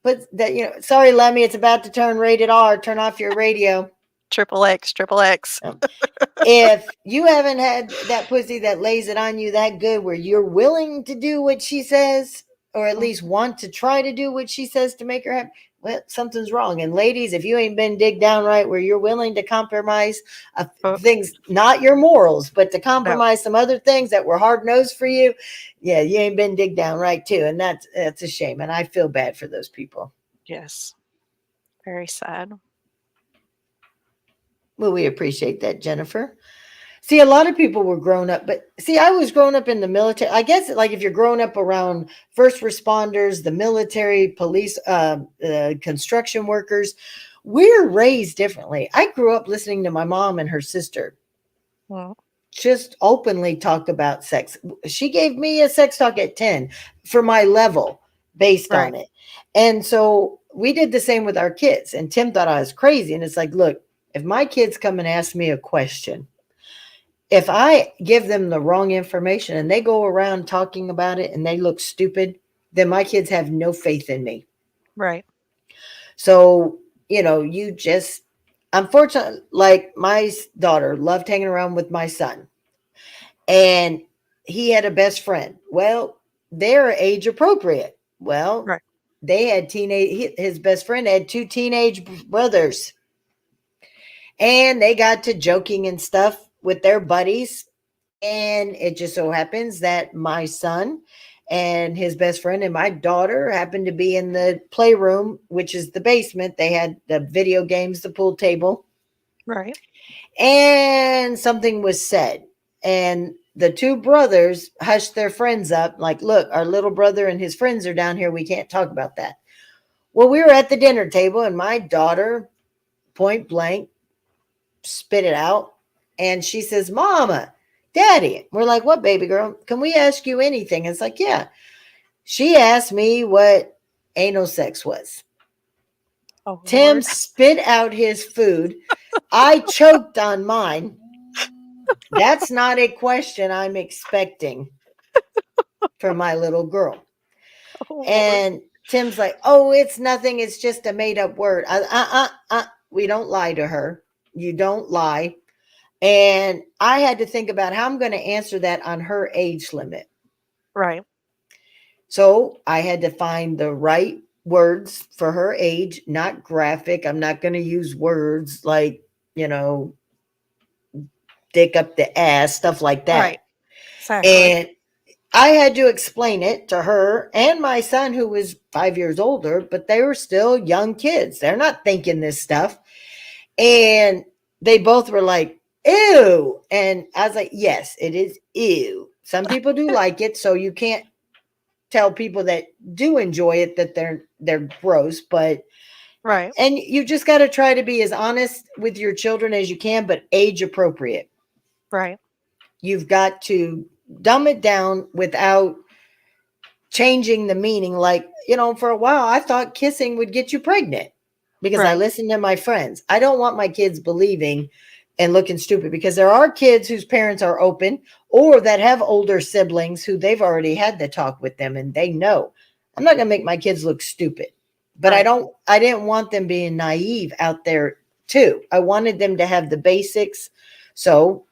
But that sorry, Lemmy, it's about to turn rated R. Turn off your radio. Triple X, triple X. If you haven't had that pussy that lays it on you that good, where you're willing to do what she says, or at least Mhm. want to try to do what she says to make her happy, well, something's wrong. And ladies, if you ain't been digged down right, where you're willing to compromise Oh, things, not your morals, but to no. compromise some other things that were hard nosed for you, yeah, you ain't been digged down right too. And that's a shame. And I feel bad for those people. Yes. Very sad. Well, we appreciate that, Jennifer. See, a lot of people were grown up, but see, I was grown up in the military. I guess, like, if you're growing up around first responders, the military, police, construction workers, we're raised differently. I grew up listening to my mom and her sister Mm. just openly talk about sex. She gave me a sex talk at 10 for my level based Right. on it. And so we did the same with our kids. And Tim thought I was crazy. And it's like, look, if my kids come and ask me a question, if I give them the wrong information and they go around talking about it and they look stupid, then my kids have no faith in me. Right. So, you just, unfortunately, like my daughter loved hanging around with my son and he had a best friend. Well, they're age appropriate. Well, Right. they had his best friend had two teenage brothers and they got to joking and stuff with their buddies. And it just so happens that my son and his best friend and my daughter happened to be in the playroom, which is the basement. They had the video games, the pool table, Right. and something was said. And the two brothers hushed their friends up, like, look, our little brother and his friends are down here. We can't talk about that. Well, we were at the dinner table, and my daughter, point blank, spit it out. And she says, Mama, Daddy. We're like, what, baby girl? Can we ask you anything? It's like, yeah. She asked me what anal sex was. Oh, Tim Lord. spit out his food. I choked on mine. That's not a question I'm expecting from my little girl. Oh, Lord. And Tim's like, oh, it's nothing. It's just a made up word. We don't lie to her. You don't lie. And I had to think about how I'm going to answer that on her age limit. Right. So I had to find the right words for her age, not graphic. I'm not going to use words like, you know, dick up the ass, stuff like that. Right. Exactly. And I had to explain it to her and my son, who was 5 years older, but they were still young kids. They're not thinking this stuff. And they both were like, ew. And I was like, yes, it is ew. Some people do like it, so you can't tell people that do enjoy it that they're gross, but Right. and you just got to try to be as honest with your children as you can, but age appropriate. Right. You've got to dumb it down without changing the meaning. Like, for a while, I thought kissing would get you pregnant because I Right. listened to my friends. I don't want my kids believing and looking stupid because there are kids whose parents are open or that have older siblings who they've already had the talk with them and they know. I'm not going to make my kids look stupid. But Right. I didn't want them being naive out there too. I wanted them to have the basics. So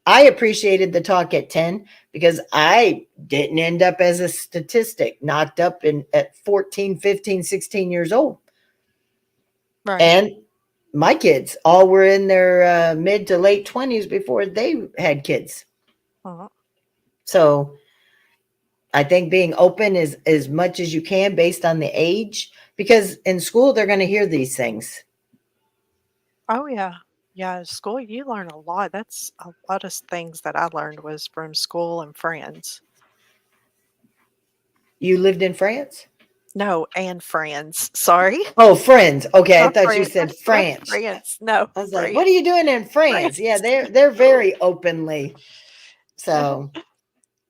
I appreciated the talk at 10 because I didn't end up as a statistic, knocked up in at 14, 15, 16 years old. Right. And my kids all were in their mid to late 20s before they had kids. Uh-huh. So I think being open is as much as you can based on the age because in school they're going to hear these things. Oh, yeah. Yeah, school, you learn a lot. That's a lot of things that I learned was from school and friends. You lived in France? No, and friends. Sorry. Oh, friends. Okay, I Not thought you friend, said not France. friends. No, I was like, friend, what are you doing in France? Yeah, friends. they're very openly. So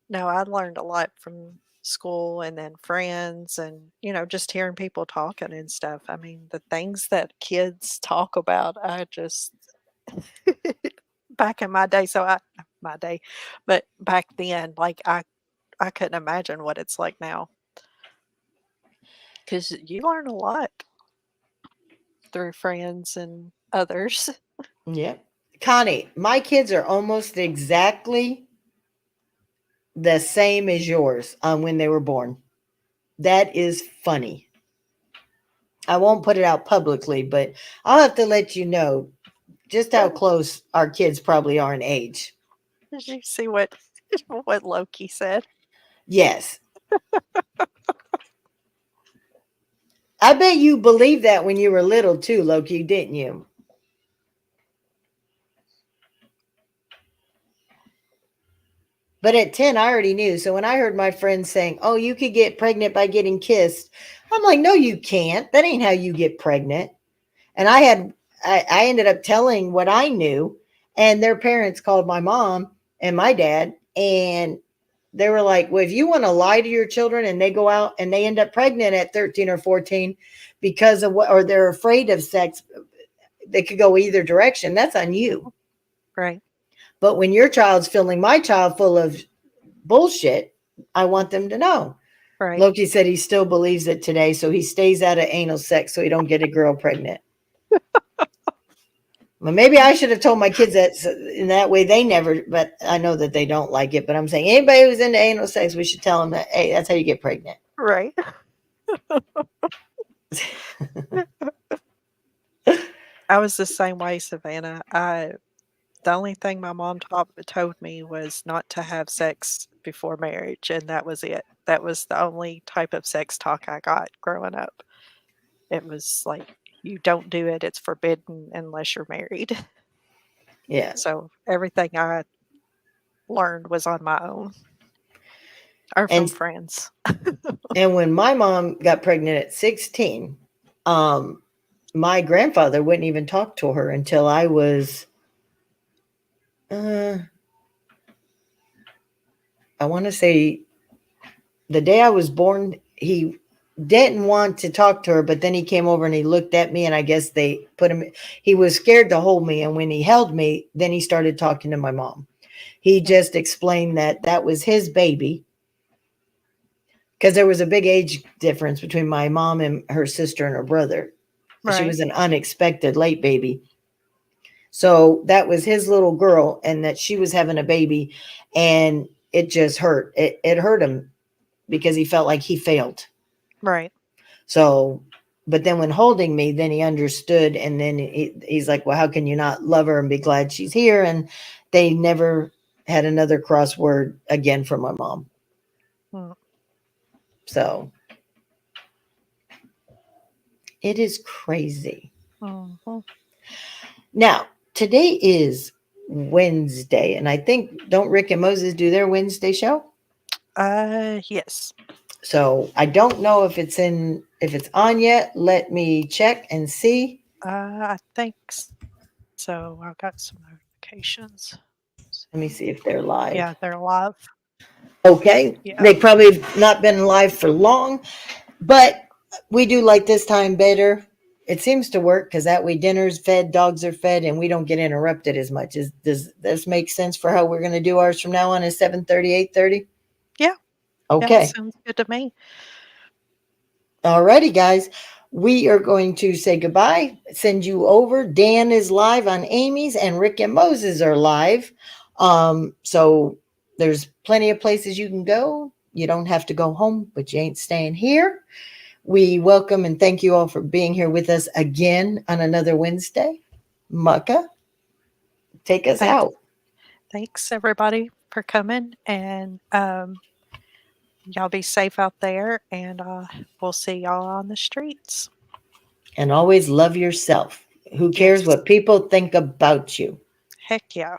No, I learned a lot from school and then friends and, just hearing people talking and stuff. I mean, the things that kids talk about, I just back in my day, my day, but back then, like I couldn't imagine what it's like now because you learn a lot through friends and others. yeah. Connie, my kids are almost exactly the same as yours on when they were born. That is funny. I won't put it out publicly, but I'll have to let you know just how close our kids probably are in age. Did you see what what Loki said? Yes. I bet you believed that when you were little too, Loki, didn't you? But at 10, I already knew. So when I heard my friends saying, oh, you could get pregnant by getting kissed, I'm like, no, you can't. That ain't how you get pregnant. And I ended up telling what I knew. And their parents called my mom and my dad. And they were like, well, if you want to lie to your children and they go out and they end up pregnant at 13 or 14 because of what, or they're afraid of sex, they could go either direction. That's on you. Right, But when your child's filling my child full of bullshit, I want them to know. right, Loki said he still believes it today, so he stays out of anal sex so he don't get a girl pregnant. Well, maybe I should have told my kids that in that way they never, but I know that they don't like it. But I'm saying anybody who's into anal sex, we should tell them that, hey, that's how you get pregnant. right. I was the same way, Savannah. The only thing my mom told me was not to have sex before marriage, and that was it. That was the only type of sex talk I got growing up. It was like, you don't do it, it's forbidden unless you're married. Yeah. So everything I learned was on my own or from And friends. and when my mom got pregnant at 16, um, my grandfather wouldn't even talk to her until I was, uh, I want to say the day I was born. He didn't want to talk to her, but then he came over and he looked at me, and I guess they put him. He was scared to hold me, and when he held me, then he started talking to my mom. He Mm, just explained that that was his baby because there was a big age difference between my mom and her sister and her brother. She right, was an unexpected late baby. So that was his little girl, and that she was having a baby, and it just hurt. It hurt him because he felt like he failed. right. So, but then when holding me, then he understood, and then he's like, "Well, how can you not love her and be glad she's here?" And they never had another crossword again from my mom. Mm, So it is crazy. mhm. Now, today is Wednesday, and I think don't Rick and Moses do their Wednesday show? Yes. So I don't know if it's on yet. Let me check and see. I think so. I got some notifications. See. Let me see if they're Yeah, live. they're live. Okay. Yeah. They probably have not been live for long, but we do like this time better. It seems to work because that way dinner's fed, dogs are fed, and we don't get interrupted as much. Does this make sense for how we're going to do ours from now on? Is 7:30, 8:30? Yeah. Yeah. Okay. Sounds good to me. Alrighty, guys. We are going to say goodbye, send you over. Dan is live on Amy's, and Rick and Moses are live. So there's plenty of places you can go. You don't have to go home, but you ain't staying here. We welcome and thank you all for being here with us again on another Wednesday. Mucka, take us Thanks. out. Thanks everybody for coming, and y'all be safe out there, and we'll see y'all on the streets. And always love yourself. Who cares Yes. what people think about you? Heck yeah.